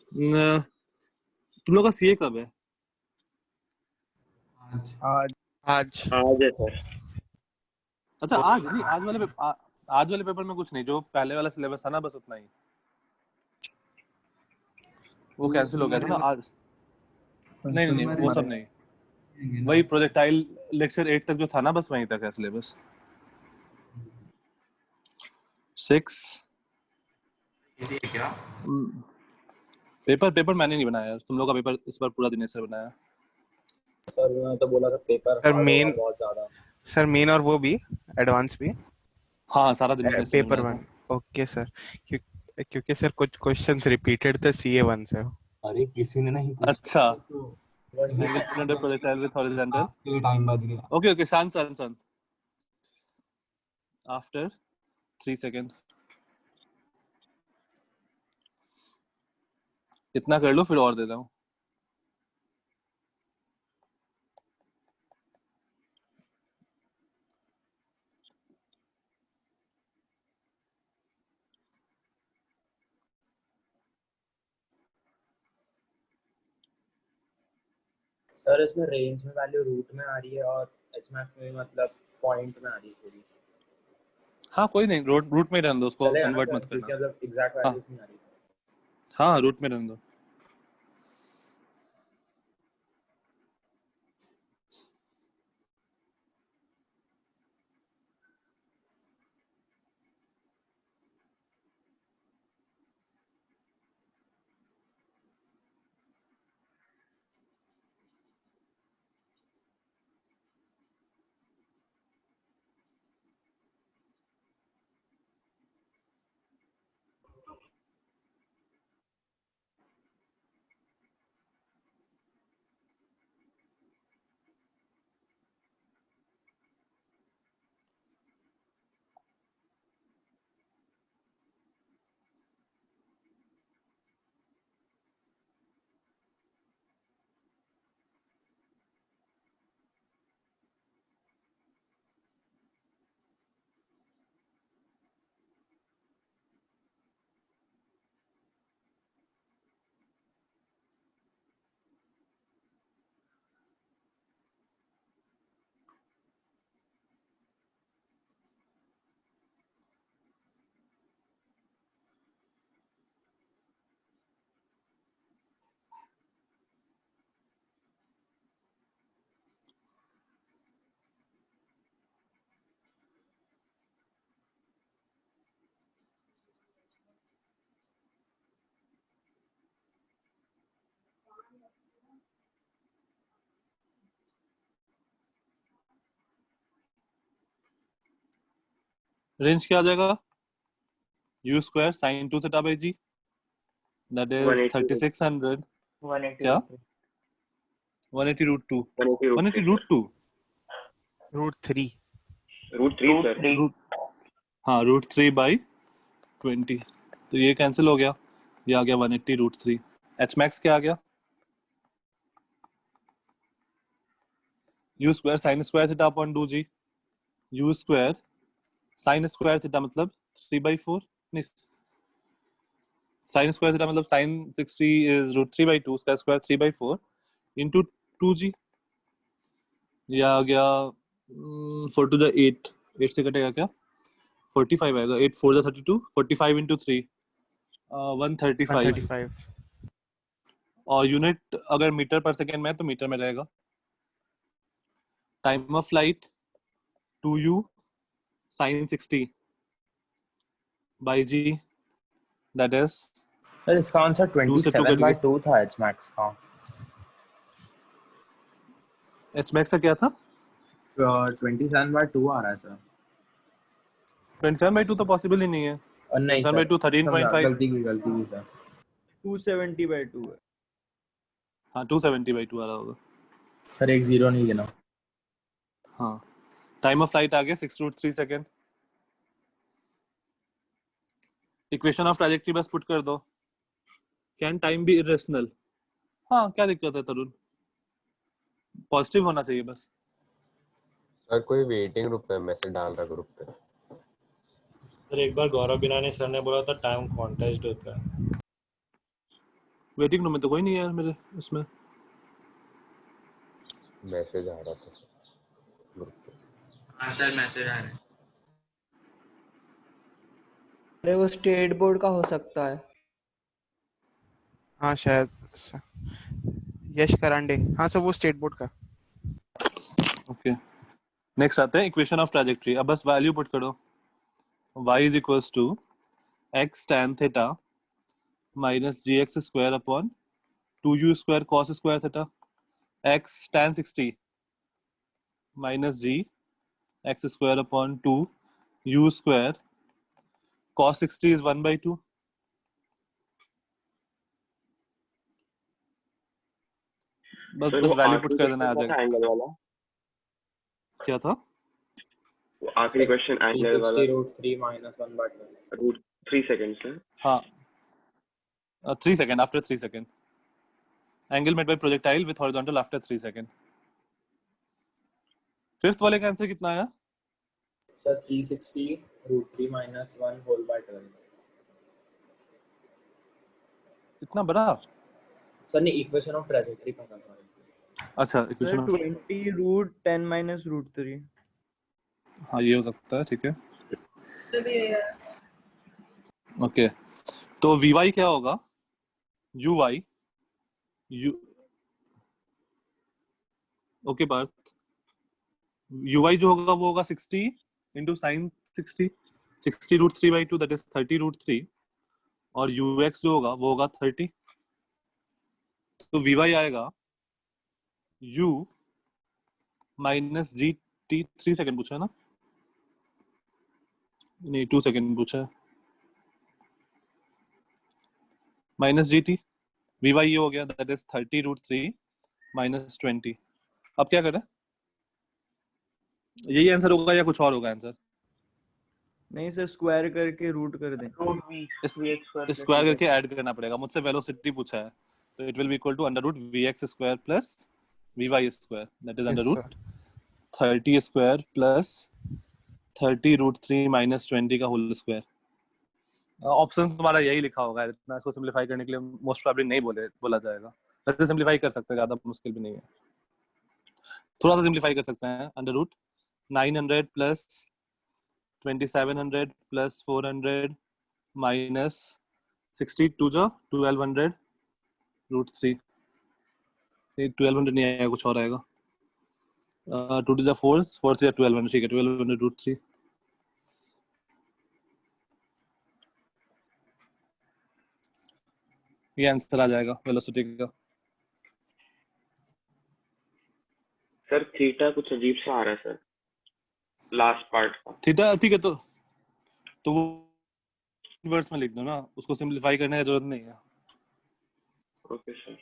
तुम लोग का सीए कब है? आज आज है सर। अच्छा आज नहीं, आज वाले पेपर में कुछ नहीं, जो पहले वाला सिलेबस था ना बस उतना ही, वो कैंसिल हो गया था ना आज। नहीं वो सब नहीं, वही प्रोजेक्टाइल लेक्चर 8 तक जो था ना बस वहीं तक है सिलेबस। 6 क्या पेपर मैंने नहीं बनाया यार, तुम लोग का पेपर इस बार पूरा दिनेश सर बनाया। सर मैं तो बोला था पेपर सर हार्ड मेन, होगा बहुत ज्यादा। सर मेन और वो भी एडवांस भी। हाँ सारा दिनेश सर पेपर बनाया 1 ओके सर, क्योंकि सर कुछ क्वेश्चंस रिपीटेड थे CA1 से। अरे किसी ने नहीं था। अच्छा प्रोजेक्टाइल विद हॉरिजॉन्टल टाइम बच गया। ओके शांत आफ्टर 3 सेकंड इतना कर लो फिर और देता हूँ। सर इसमें रेंज में वैल्यू रूट में आ रही है और एचमैक्स में मतलब पॉइंट में आ रही है थोड़ी। हाँ कोई नहीं, रूट में रहने दो उसको, चलेगा ना कन्वर्ट सर, मत क्योंकि करना। मतलब एग्जैक्ट हाँ वैल्यूज नहीं आ रही। हाँ रूट में रहने दो। रेंज क्या आ जाएगा? u square sin 2 theta bye g that is 3600 180 क्या 180 रूट 2 180 रूट 2 √3 √3 सर। हाँ √3/20, तो ये कैंसिल हो गया, ये आ गया 180 √3। एच मैक्स क्या आ गया? You square sine square theta upon 2g। You square sine square theta मतलब 3/4, नहीं साइन स्क्वायर थीटा मतलब साइन 60 इज √3/2, उसका स्क्वायर 3/4 इंटू 2g। ये आ गया 4 to the 8, 8 से कटेगा क्या? 45 आएगा, 8 4 the 32, 45 into 3 135। 135 और यूनिट अगर मीटर पर सेकेंड में है तो मीटर में रहेगा। Time of flight 2u sin 60 by g, that is sir इसका आंसर 2 से 2 कट गया। 27/2 था एच मैक्स का। एच मैक्स का क्या था? 27/2 आ रहा है सर। 27/2 तो पॉसिबल ही नहीं है। और नहीं सर, 27/2 13.5। गलती की सर। 270/2 है। हाँ 270/2 आ रहा होगा सर, एक जीरो नहीं गिना। हाँ। टाइम ऑफ फ्लाइट आ गया 6√3 सेकेंड। इक्वेशन ऑफ ट्रैजेक्टरी बस पुट कर दो। Can time be irrational? हाँ, क्या दिक्कत है तरुण? पॉजिटिव होना चाहिए बस। सर कोई वेटिंग ग्रुप में मैसेज डाल रहा ग्रुप पे। सर एक बार गौरव बिनानी सर ने बोला था टाइम क्वांटाइज्ड होता है। वेटिंग रूम में तो कोई नहीं है मेरे उसमें। मैसेज आ रहा था सर ग्रुप पे। हाँ सर, मैसेज आ रहा है। अरे वो स्टेट बोर्ड का हो सकता है। हाँ शायद यश करांडे, हाँ सर वो स्टेट बोर्ड का। ओके, नेक्स्ट आते हैं इक्वेशन ऑफ ट्रैजेक्टरी। अब बस वैल्यू पुट करो। y is equals to x tan theta minus gx square upon 2u square cos square theta। x tan 60 minus g x square upon 2 u square cos 60 is 1/2। बस sir बस वो value put आखिरी कर देना, आ question जाएगा। था angle वाला। क्या था वो आखिरी क्वेश्चन एंगल वाला। 360 √3 - 1/2। √3 सेकंड सर। हाँ 3 second after 3 second. Angle made by projectile with horizontal after 3 second. Fifth वाले का आंसर कितना आया? सर 360 √3 - 1/12। इतना बड़ा? सर ने इक्वेशन ऑफ ट्रैजेक्टरी का था। अच्छा सर इक्वेशन ऑफ, 20 √10 - √3। हाँ ये हो सकता है, ठीक है। तभी ओके तो vy क्या होगा? uy u okay Parth, uy जो होगा वो होगा 60 into sin 60, 60 √3/2 that is 30 √3, और ux जो होगा वो होगा 30। तो vy आएगा u minus gt। 3 सेकंड पूछा है ना? नहीं 2 सेकंड पूछा है। माइनस gt, vy ये हो गया that is 30 √3 minus 20। अब क्या करें? यही आंसर होगा या कुछ और होगा आंसर? नहीं सर, स्क्वायर करके रूट कर दें। स्क्वायर करके ऐड करना पड़ेगा। मुझसे वेलोसिटी पूछा है तो it will be equal to √vx square plus vy square, that is √30 square plus 30 √3 minus 20 का होल स्क्वायर। ऑप्शन तुम्हारा यही लिखा होगा, इतना इसको सिंपलीफाई करने के लिए मोस्ट प्रोबेबली नहीं बोला जाएगा। वैसे सिंपलीफाई कर सकते हैं, ज्यादा मुश्किल भी नहीं है, थोड़ा सा सिंपलीफाई कर सकते हैं। √900 प्लस 2700 प्लस 400 माइनस 62 जो 1200 √3। 1200 नहीं आएगा, कुछ और आएगा। 2 to the 4 4 से 1200, ठीक है 1200 √3। ये आंसर आ जाएगा वेलोसिटी का। सर थीटा कुछ अजीब सा आ रहा है सर, लास्ट पार्ट का। थीटा ठीक है, तो वो वर्ड्स में लिख दो ना, उसको सिंपलीफाई करने की जरूरत नहीं है। Okay sir.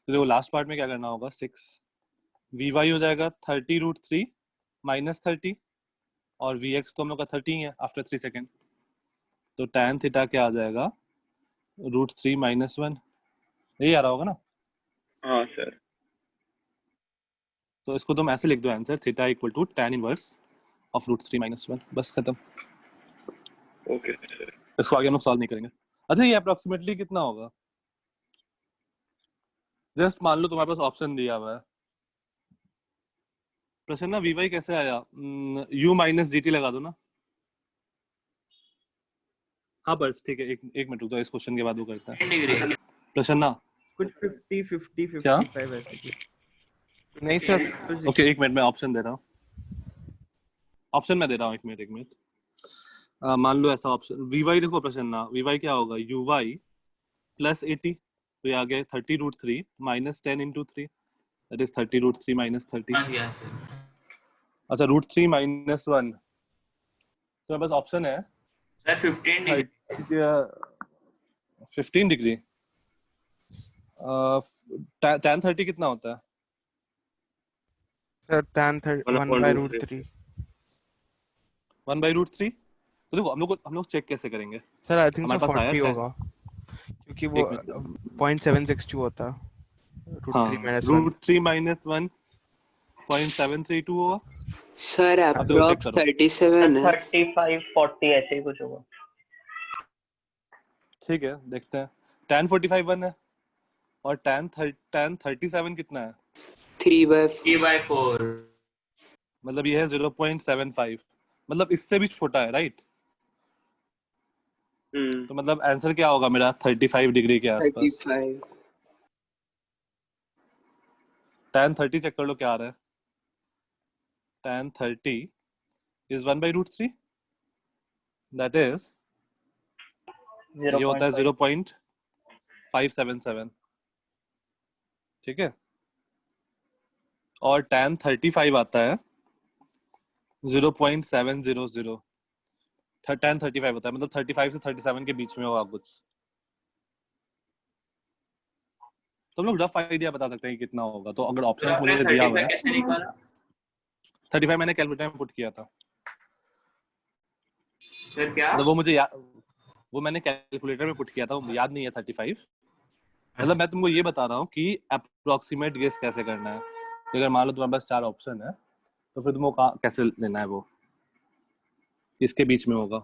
तो देखो लास्ट पार्ट में क्या करना होगा, 6 वी वाई हो जाएगा 30√3 माइनस 30 और वी एक्स तो हम लोग का 30 ही है आफ्टर 3 सेकेंड, तो tan थीटा क्या आ जाएगा √3 माइनस 1, यही आ रहा होगा ना? हाँ सर। तो इसको तुम ऐसे लिख दो answer, theta equal to tan inverse of √3 minus 1, बस खत्म। Okay sir. इसको आगे हम लोग सॉल्व नहीं करेंगे। अच्छा ये अप्रोक्सीमेटली कितना होगा? जस्ट मान लो तुम्हारे पास ऑप्शन दिया हुआ है प्रश्न ना, वी वाई कैसे आया? u माइनस जी टी लगा दो ना। हाँ बस ठीक है, एक मिनट रुक जाओ, इस क्वेश्चन के बाद वो करता है प्रश्न ना। कुछ 50 क्या? 55 ऐसे कुछ। नहीं सर, ओके एक मिनट में ऑप्शन दे रहा हूँ, ऑप्शन मैं दे रहा हूँ, एक मिनट। मान लो ऐसा ऑप्शन, वी वाई देखो प्रश्न ना, वी वाई क्या होगा, यू वाई प्लस 80, तो ये आ गया 30√3 minus 10 into 3, that is 30√3 minus 30। अच्छा √3 माइनस 1, तो मेरे पास ऑप्शन है सर 15 डिग्री। tan 30 कितना होता है? Sir tan 1/√3। 1/√3, तो देखो हम लोग चेक कैसे करेंगे? सर आई थिंक हमारे सो पास आया 40 tan, होगा, क्योंकि वो 0.762 होता हाँ √3 माइनस 1। √3 - 1 0.732 होगा। सर अब देखो चेक अप्रॉक्स करो, 37 है। 35-40 ऐसे ही कुछ होगा। ठीक है देखते हैं। tan 45 1 है और tan 37 कितना है? 3/4। मतलब ये है 0.75, मतलब इससे भी छोटा है, राइट? तो मतलब आंसर क्या होगा मेरा 35 डिग्री के आसपास। 35। tan 30 चेक कर लो क्या आ रहा है। tan 30 इज 1/√3, दैट इज ये होता है 0.577, ठीक है। और tan 35 आता है 0.700, tan 35 होता है, मतलब 35 से 37 के बीच में होगा कुछ। तो हम लोग रफ आइडिया बता सकते हैं कि कितना होगा। तो अगर ऑप्शन मुझे दिया हुआ है 35 मैंने कैलकुलेटर में पुट किया था सर क्या? मतलब वो मैंने कैलकुलेटर में पुट किया था, वो याद नहीं है 35। मतलब मैं तुमको ये बता रहा हूँ कि अप्रोक्सीमेट गेस कैसे करना है। तो अगर मान लो तुम्हारे पास 4 ऑप्शन है तो फिर तुमको कैसे लेना है, वो इसके बीच में होगा।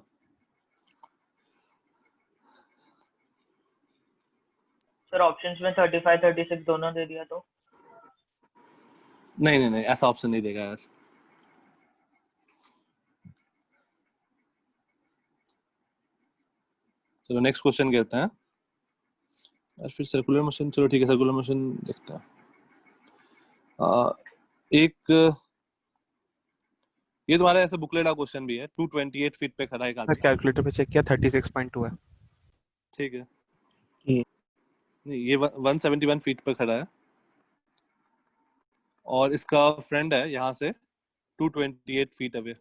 सर ऑप्शंस में 35-36 दोनों दे दिया तो? नहीं ऐसा ऑप्शन नहीं देगा यार। चलो नेक्स्ट क्वेश्चन करते हैं यार, फिर सर्कुलर मोशन। चलो ठीक है, सर्कुलर मोशन देखते हैं। एक ये तुम्हारा ऐसे बुकलेट का क्वेश्चन भी है। 228 फीट पे खड़ा है एक आदमी। कैलकुलेटर पे चेक किया 36.2 है। ठीक है, नहीं ये 171 फीट पे खड़ा है और इसका फ्रेंड है यहाँ से 228 feet away.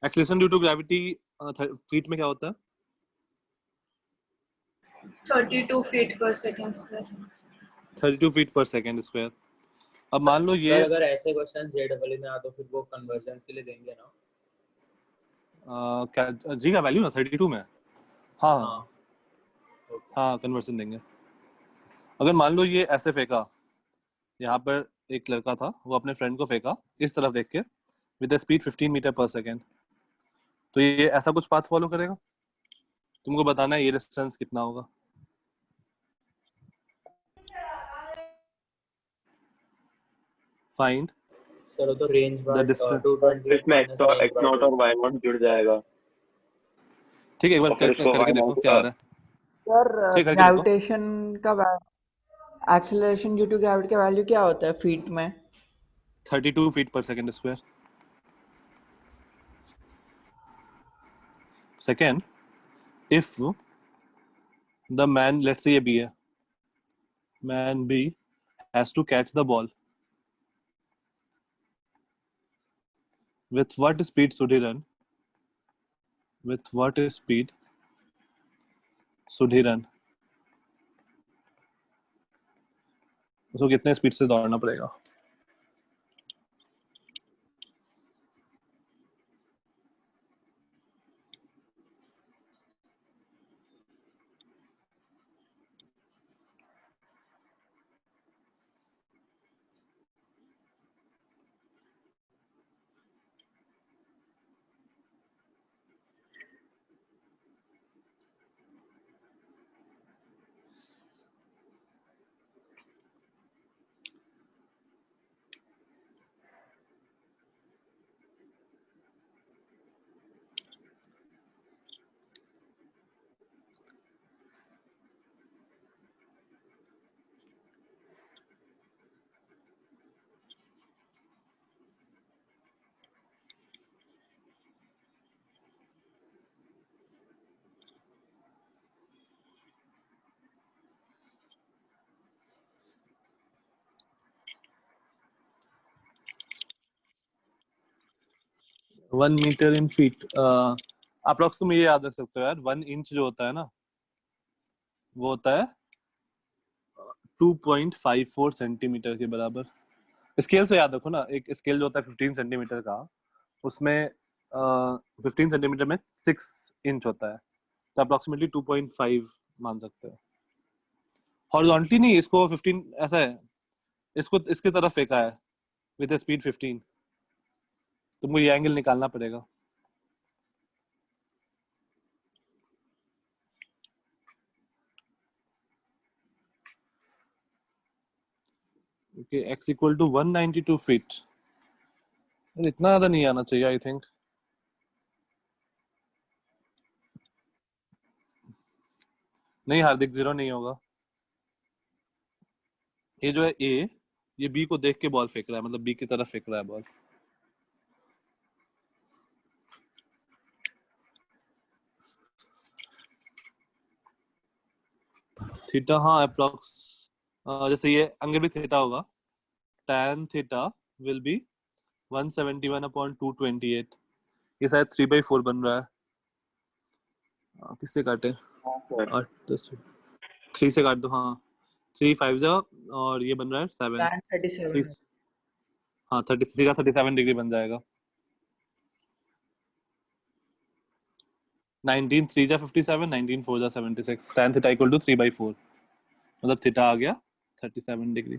Acceleration due to gravity feet में क्या होता है? 32 feet per second square। 32 feet पर सेकेंड स्क्वायर। अब मान लो ये सर अगर ऐसे क्वेश्चन जेडब्ल्यू में आ तो फिर वो कन्वर्जन्स के लिए देंगे ना? क्या जी का वैल्यू ना 32 में? हाँ कन्वर्जन देंगे। अगर मान लो ये ऐसे फेंका, यहाँ पर एक लड़का था, वो अपने फ्रेंड को फेंका इस तरफ देख के विद स्पीड 15 मीटर पर सेकेंड, तो ये ऐसा कुछ पाथ फॉलो करेगा। तुमको बताना है ये डिस्टेंस कितना होगा। फाइंड सर तो रेंज द बार डिस्टेंस। 228 इसमें माइनस रेंज x नॉट और y नॉट जुड़ जाएगा। ठीक है, एक बार और फिर इसको करके y देखो नॉट क्या आ का रहा है। सर ठीक है, करके देखो। ग्रेविटेशन का एक्सेलरेशन ड्यू टू ग्रेविटी का वैल्यू क्या होता है फीट में? 32 फीट पर second square. Second, if the man, let's say ये B है, man B has to catch the ball, with what speed should he run? With what speed should he run? उसको कितने speed से दौड़ना पड़ेगा? One meter in feet, approx तुम ये याद रख सकते हो यार, 1 इंच जो होता है ना वो होता है 2.54 सेंटीमीटर के बराबर। स्केल से याद रखो ना, एक स्केल जो होता है 15 सेंटीमीटर का, उसमें 15 सेंटीमीटर में 6 इंच होता है, तो अप्रोक्सीमेटली 2.5 मान सकते हो। हॉरिजॉन्टली नहीं, इसको 15 ऐसा है, इसको इसकी तरफ फेंका है विद स्पीड 15, तुमको ये एंगल निकालना पड़ेगा। Okay, x equal to 192 feet. इतना ज्यादा नहीं आना चाहिए आई थिंक। नहीं हार्दिक, 0 नहीं होगा। ये जो है ए, ये बी को देख के बॉल फेंक रहा है, मतलब बी की तरफ फेंक रहा है बॉल। थीटा, हाँ अप्रोक्स, जैसे ये एंगल भी थीटा होगा, tan थीटा विल बी 171/228। ये शायद 3/4 बन रहा है। किससे काटे? 8 10 3 से काट दो। हाँ 3 5 जा, और ये बन रहा है 7 tan 37 हाँ 33 का 37 डिग्री बन जाएगा। 19 3 जा 57, 19 4 जा 76, tan थीटा इक्वल टू 3/4, मतलब थीटा आ गया 37 डिग्री।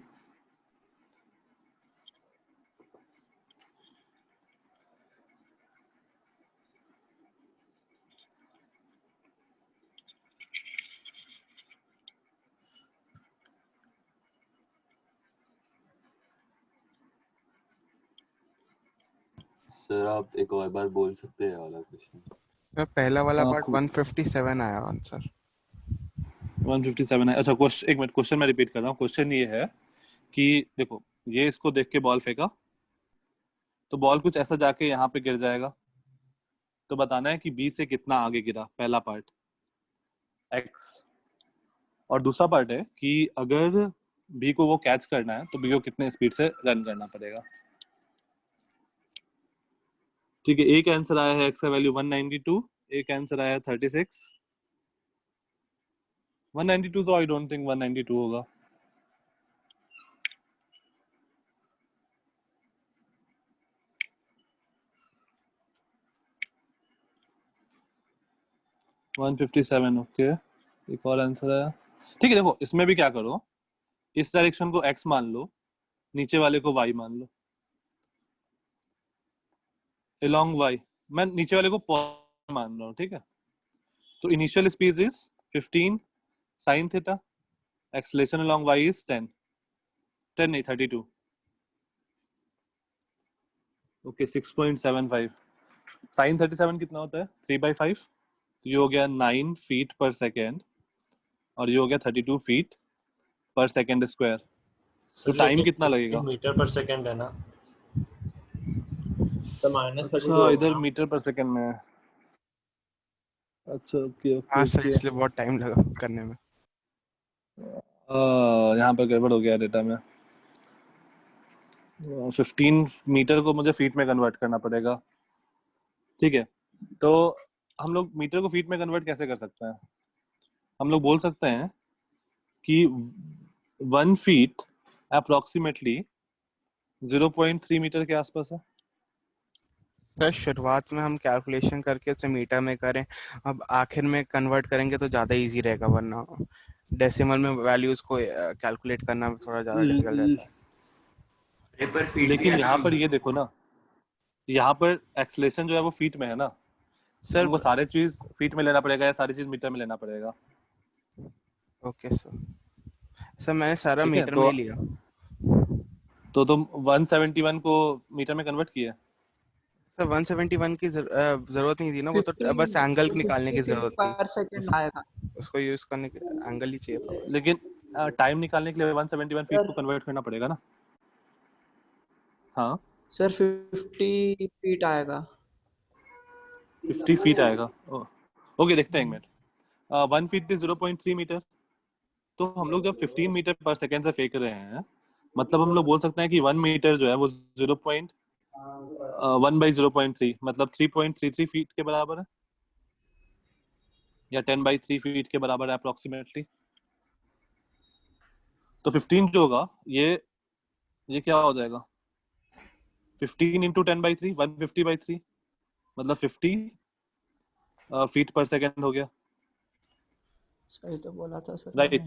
सर आप एक और बार बोल सकते हैं वाला क्वेश्चन? सर पहला वाला पार्ट 157 आया आंसर। 157 है। अच्छा क्वेश्चन, एक मिनट, क्वेश्चन मैं रिपीट कर रहा हूँ। क्वेश्चन ये है कि देखो, ये इसको देख के बॉल फेंका, तो बॉल कुछ ऐसा जाके यहाँ पे गिर जाएगा, तो बताना है कि बी से कितना आगे गिरा, पहला पार्ट x, और दूसरा पार्ट है कि अगर बी को वो कैच करना है तो बी को कितने स्पीड से रन करना पड़ेगा। ठीक है, एक आंसर आया है x का वैल्यू 192, एक आंसर आया है 36। 192 तो आई डोंट थिंक 192 होगा। One 157, okay. एक और आंसर आया। ठीक है, देखो इसमें भी क्या करो, इस डायरेक्शन को x मान लो, नीचे वाले को y मान लो, along y, मैं नीचे वाले को पॉजिटिव मान रहा हूँ, ठीक है। तो initial speed is 15 sin theta, acceleration along y is 10 नहीं 32, ओके 6.75। sin 37 कितना होता है? 3/5, तो ये हो गया 9 फीट पर सेकेंड, और ये हो गया 32 फीट पर सेकेंड स्क्वायर। तो टाइम कितना लगेगा? मीटर पर सेकंड है ना, तो -32 अच्छा इधर मीटर पर सेकंड में है। अच्छा ओके ओके हाँ सर, इसलिए बहुत टाइम लगा करने में। यहाँ पर गड़बड़ हो गया डेटा में। 15 मीटर को मुझे फीट में कन्वर्ट करना पड़ेगा, ठीक है। तो हम लोग मीटर को फीट में कन्वर्ट कैसे कर सकते हैं? हम लोग बोल सकते हैं कि 1 फीट अप्रोक्सीमेटली 0.3 मीटर के आसपास है। सर शुरुआत में हम कैलकुलेशन करके उसे मीटर में करें, अब आखिर में कन्वर्ट करेंगे तो ज़्यादा इजी रहेगा, वरना डेसिमल में वैल्यूज को कैलकुलेट करना थोड़ा ज़्यादा डिफिकल्ट रहता है। पेपर फीट लेकिन यहाँ पर ये देखो ना, यहाँ पर एक्सेलरेशन जो है वो फीट में है ना सर। तुमको सारे चीज फीट में लेना पड़ेगा या सारी चीज मीटर में लेना पड़ेगा? ओके सर मैंने सारा ठीक है, मीटर में ही लिया। तो तुम 171 को मीटर में कन्वर्ट किया? सर 171 की जरूरत नहीं थी ना, वो तो बस एंगल निकालने की जरूरत पर सेकंड आएगा, थी, उसको यूज करने के एंगल ही चाहिए था। लेकिन टाइम निकालने के लिए 171 फीट को कन्वर्ट करना पड़ेगा ना? हाँ सर 50 फीट आएगा। 50 फीट आएगा। ओके देखते हैं एक मिनट। 1 feet is 0.3 metre. तो हम लोग जब 15 मीटर पर सेकेंड से फेंक रहे हैं, मतलब हम लोग बोल सकते हैं कि 1 मीटर जो है वो 1/0.3 मतलब 3.33 फीट के बराबर है, या 10/3 फीट के बराबर है अप्रोक्सीमेटली। तो 15 जो होगा ये क्या हो जाएगा? 15 इंटू 10/3 150/3 मतलब 50 फीट पर सेकेंड हो गया। सही तो बोला था सर राइट?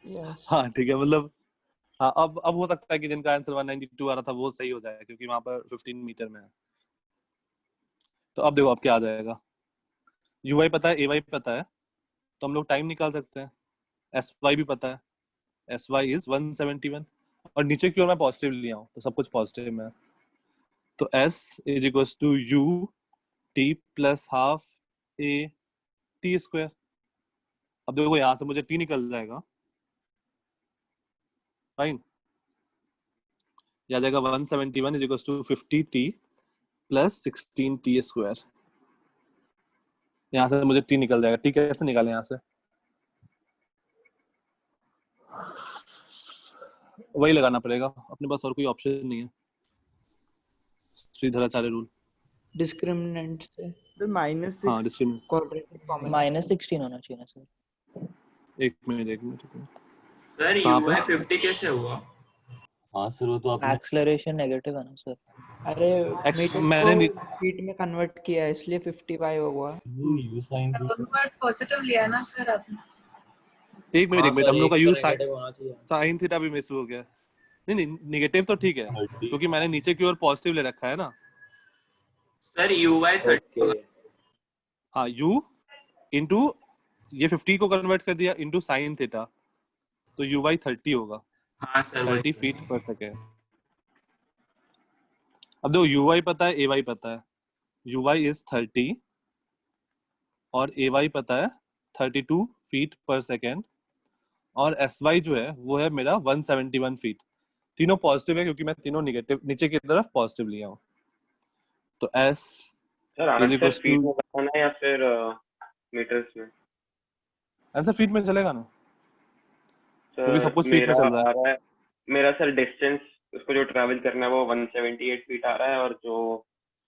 यस। हाँ ठीक है, मतलब हाँ अब हो सकता है कि जिनका आंसर 192 आ रहा था वो सही हो जाए, क्योंकि वहां पर 15 मीटर में है। तो अब देखो अब क्या आ जाएगा। ui पता है, ay पता है, तो हम लोग टाइम निकाल सकते हैं। sy भी पता है, sy इज 171 और नीचे की ओर मैं पॉजिटिव लिया हूँ तो सब कुछ पॉजिटिव में है। तो s is equals to u t plus half a t square. अब देखो यहाँ से मुझे t निकल जाएगा, फाइन। याद आएगा 171 is equals to 50t plus 16t square. यहाँ से मुझे t निकल जाएगा। t कैसे निकालें यहाँ से? वही लगाना पड़ेगा, अपने पास और कोई ऑप्शन नहीं है। श्रीधराचार्य रूल डिस्क्रिमिनेंट से -6 हाँ डिस्क्रिमिनेंट क्वाड्रेटिक फॉर्म -16 होना चाहिए ना सर। एक मिनट सर ui 50 कैसे हुआ? हाँ सर वो तो आपने एक्सेलरेशन नेगेटिव है ना सर। अरे मीटर मैंने को फीट में कन्वर्ट किया है इसलिए 55 हुआ। u sin theta convert positive लिया ना सर आपने। एक मिनट हम लोग का एक यू तो नेगेटिव होना चाहिए। साइन थीटा भी मिस हो गया। नहीं नेगेटिव तो ठीक है, 30 क्योंकि मैंने नीचे की ओर पॉजिटिव ले रखा है ना। सर ui 30 हाँ u इंटू ये 50 को कन्वर्ट कर दिया इंटू साइन थीटा, तो ui 30 होगा। हाँ सर 30 फीट पर सेकेंड। अब देखो ui पता है, ay पता है। ui इज 30 और ay पता है 32 फीट पर सेकेंड, और sy जो है वो है मेरा 171 फीट। तीनों पॉजिटिव है क्योंकि मैं तीनों नेगेटिव नीचे की तरफ पॉजिटिव लिया हूँ। तो s सर आंसर फीट में बताना है या फिर मीटर्स में? आंसर फीट में चलेगा ना, क्योंकि सब कुछ फीट में मेरा चल रहा आ रहा है, मेरा सर डिस्टेंस उसको जो ट्रैवल करना है वो 178 फीट आ रहा है और जो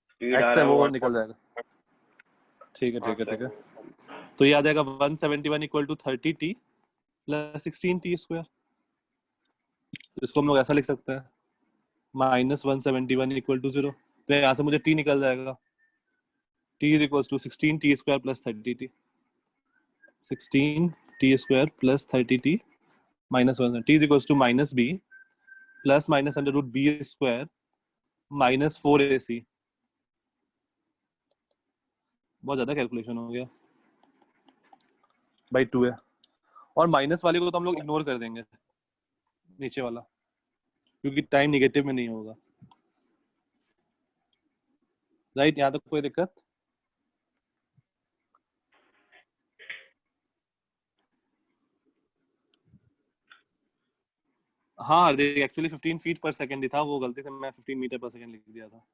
स्पीड आ x रहा है है वो वो निकल जाएगा। ठीक है तो ये आ जाएगा 171 equal to 30t plus 16t square. इसको हम लोग ऐसा लिख सकते हैं -171 इक्वल टू 0। तो यहाँ से मुझे t निकल जाएगा, t is equal to 16t square plus 30t। 16t square plus 30t minus 1 t is equal to minus b plus minus under root b square minus 4ac। बहुत ज्यादा कैलकुलेशन हो गया, बाई 2 है। और माइनस वाले को तो हम लोग इग्नोर कर देंगे, नीचे वाला, क्योंकि टाइम नेगेटिव में नहीं होगा। राइट? यहाँ तक कोई दिक्कत? हाँ एक्चुअली 15 फीट पर सेकंड ही था, वो गलती से मैं 15 मीटर पर सेकंड लिख दिया था।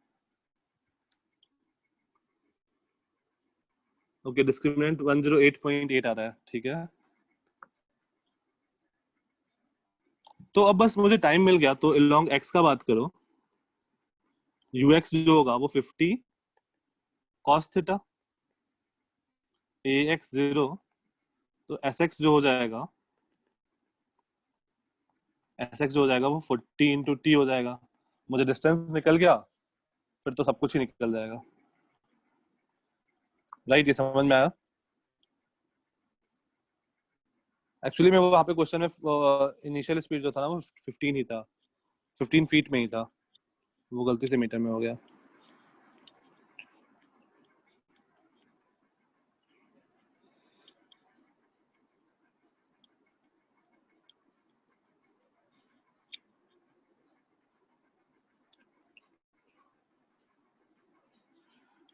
ओके डिस्क्रिमिनेंट 108.8 आ रहा है, ठीक है। तो अब बस मुझे टाइम मिल गया, तो अलोंग x का बात करो। ux जो होगा वो 50 cos थीटा, ax 0, तो sx जो हो जाएगा एस एक्स जो हो जाएगा वो 40 इंटू टी हो जाएगा। मुझे डिस्टेंस निकल गया फिर तो सब कुछ ही निकल जाएगा। राइट, ये समझ में आया? एक्चुअली में वो वहाँ पे क्वेश्चन में इनिशियल स्पीड जो था ना वो 15 ही था, 15 फीट में ही था, वो गलती से मीटर में हो गया।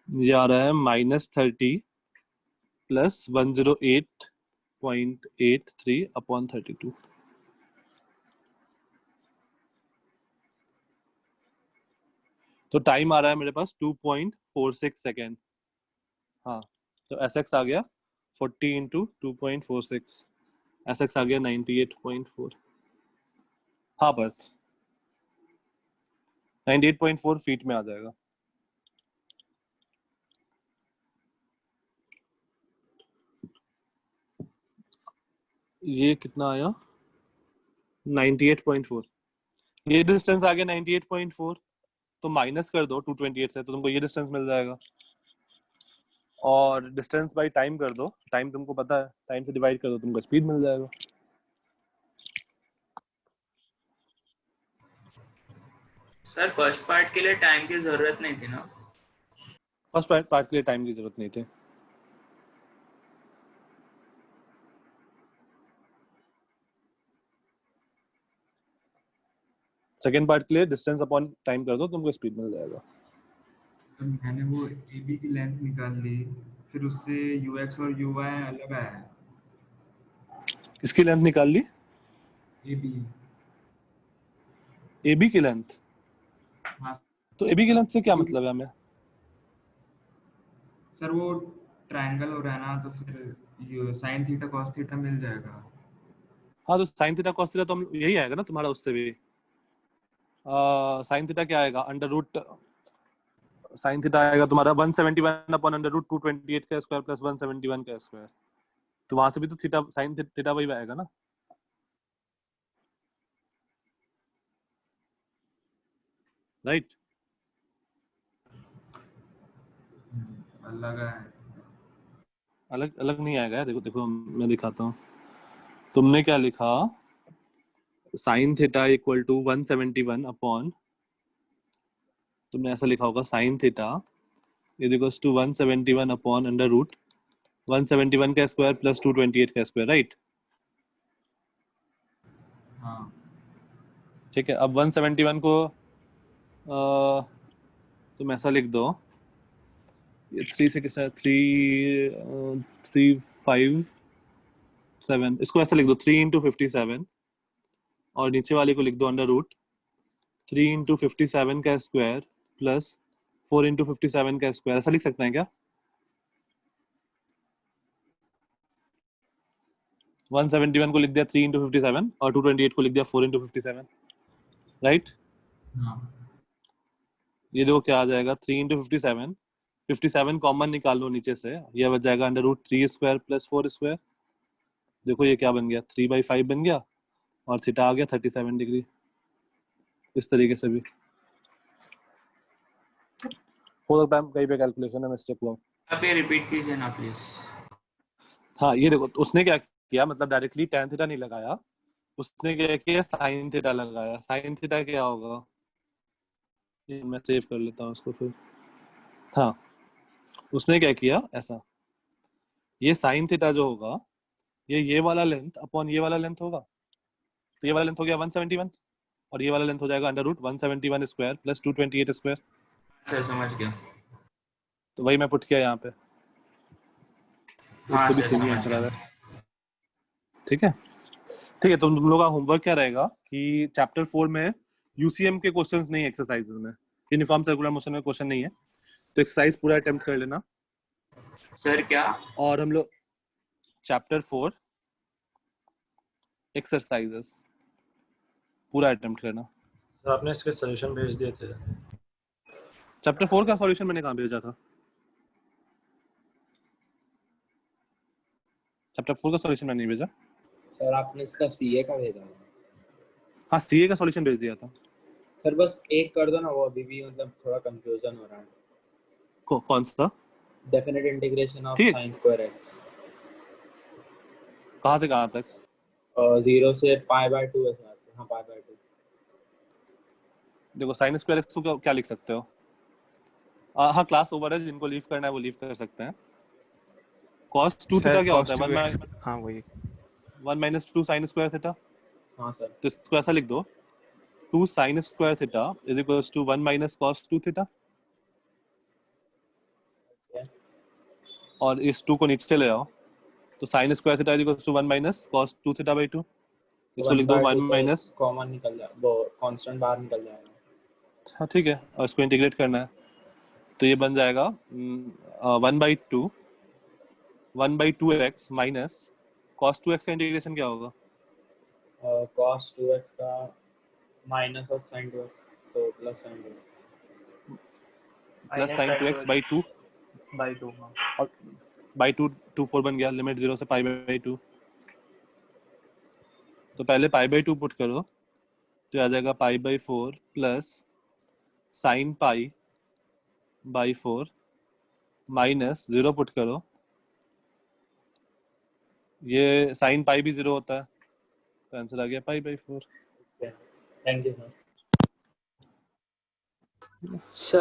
ये आ रहा है -30 प्लस 108.83 अपॉन 32। तो टाइम आ रहा है मेरे पास 2.46 सेकेंड। हाँ, तो एस एक्स आ गया 40 इंटू 2.46, एस एक्स आ गया 98.4। हाँ बस 98.4 फीट में आ जाएगा। ये कितना आया 98.4। ये डिस्टेंस आ गया 98.4, तो माइनस कर दो 228 से तो तुमको ये डिस्टेंस मिल जाएगा, और डिस्टेंस बाय टाइम कर दो, टाइम तुमको पता है, टाइम से डिवाइड कर दो तुमको स्पीड मिल जाएगा। सर फर्स्ट पार्ट के लिए टाइम की जरूरत नहीं थी ना? फर्स्ट पार्ट के लिए टाइम की जरूरत नहीं थी। सेकेंड पार्ट के लिए डिस्टेंस अपॉन टाइम कर दो तुमको स्पीड मिल जाएगा। मैंने वो AB की लेंथ निकाल ली, फिर उससे UX और UY अलग आया। किसकी लेंथ निकाल ली? AB की लेंथ? हाँ तो AB की लेंथ से क्या मतलब है हमें? सर वो ट्रायंगल हो रहा है ना, तो फिर sin थीटा cos थीटा मिल जाएगा। हाँ तो sin थीटा cos थीटा तो हम यही आएगा ना तुम्हारा, उससे भी sin थीटा क्या आएगा, अंडर रूट sin थीटा आएगा तुम्हारा 171 अपॉन अंडर रूट 228 का स्क्वायर प्लस 171 का स्क्वायर। तो वहां से भी तो थीटा sin थीटा वही आएगा ना। राइट, अलग है। अलग अलग नहीं आएगा। देखो देखो मैं दिखाता हूँ। तुमने क्या लिखा, sin theta equal to 171 upon, तुमने ऐसा लिखा होगा sin theta is equals to 171 upon under root 171 का स्क्वायर प्लस 228 का स्क्वायर। राइट, हाँ ठीक है। अब 171 को तुम ऐसा लिख दो, ये 3 से कितना 357, इसको ऐसा लिख दो 3 इंटू 57, और नीचे वाले को लिख दो अंडर रूट 3 इंटू 57 का स्क्वायर प्लस 4 इंटू 57 का स्क्वायर। ऐसा लिख सकते हैं क्या? 171 को लिख दिया 3 इंटू 57 और 228 को लिख दिया 4 इंटू 57। राइट, हाँ ये देखो क्या आ जाएगा 3 इंटू 57 कॉमन निकाल लो नीचे से, ये बच जाएगा under root 3 square plus 4 square. देखो ये क्या बन गया 3/5 बन गया, और थीटा आ गया 37 डिग्री। इस तरीके से भी हो सकता है, कहीं पे कैलकुलेशन में मिस्टेक हुआ। आप ये रिपीट कीजिए ना प्लीज। हाँ ये देखो उसने क्या किया, मतलब डायरेक्टली tan थीटा नहीं लगाया, उसने क्या किया sin थीटा लगाया। sin थीटा क्या होगा, ये मैं सेव कर लेता हूँ इसको फिर। हाँ उसने क्या किया ऐसा, ये sin थीटा जो होगा ये वाला लेंथ अपॉन ये वाला लेंथ होगा, तो ये वाला लेंथ हो गया 171 और ये वाला लेंथ हो जाएगा under root 171 square plus 228 square. अच्छा समझ गया। तो वही मैं पुट किया यहाँ पे, हाँ इससे भी सर सेम ही समझ आंसर आ रहा गया। है। ठीक है ठीक है, तो तुम लोग का होमवर्क क्या रहेगा कि चैप्टर 4 में यूसीएम के क्वेश्चंस नहीं, एक्सरसाइज में यूनिफॉर्म सर्कुलर मोशन में क्वेश्चन नहीं है, तो एक्सरसाइज पूरा अटेम्प्ट कर लेना। सर क्या? और हम लोग चैप्टर 4 एक्सरसाइजेस पूरा अटेम्प्ट करना। सर आपने इसके सॉल्यूशन भेज दिए थे। चैप्टर 4 का सॉल्यूशन मैंने कहाँ भेजा था? चैप्टर 4 का सॉल्यूशन मैंने नहीं भेजा सर आपने इसका सीए का भेजा है। हाँ सीए का सॉल्यूशन भेज दिया था। सर बस एक कर दो ना, वो अभी भी मतलब थोड़ा कंफ्यूजन हो रहा है। कौन सा? डेफिनेट इंटीग्रेशन ऑफ ठीक। Sine square x. कहाँ से कहाँ तक? 0 से π/2 ऐसा आता है। हाँ π/2। देखो साइन स्क्वायर एक्स को क्या लिख सकते हो? हाँ क्लास ओवर है, जिनको लीव करना है वो लीव कर सकते हैं। cos 2 थीटा क्या होता है? 1 हाँ वही 1 - 2 sin स्क्वायर थीटा। हाँ सर। तो इसको ऐसा लिख दो, 2 sin square theta is equals to 1 - cos 2 theta. और इस 2 को नीचे ले आओ, तो sin square theta is equals to 1 - cos 2 theta by 2। इसको लिख दो 1 - कॉमन निकल जाए, वो कांस्टेंट बाहर निकल जाएगा। हाँ ठीक है, और इसको इंटीग्रेट करना है तो ये बन जाएगा 1/2x माइनस cos 2x का इंटीग्रेशन क्या होगा? cos 2x का माइनस ऑफ sin 2x, तो plus sin 2x। Plus sin 2x by 2 और बाई 2 2 4 बन गया, लिमिट 0 से π/2। तो पहले π/2 पुट करो तो आ जाएगा π/4 प्लस sin π/4 माइनस 0 पुट करो, ये sin π भी 0 होता है, तो आंसर आ गया π/4। Thank you sir. सर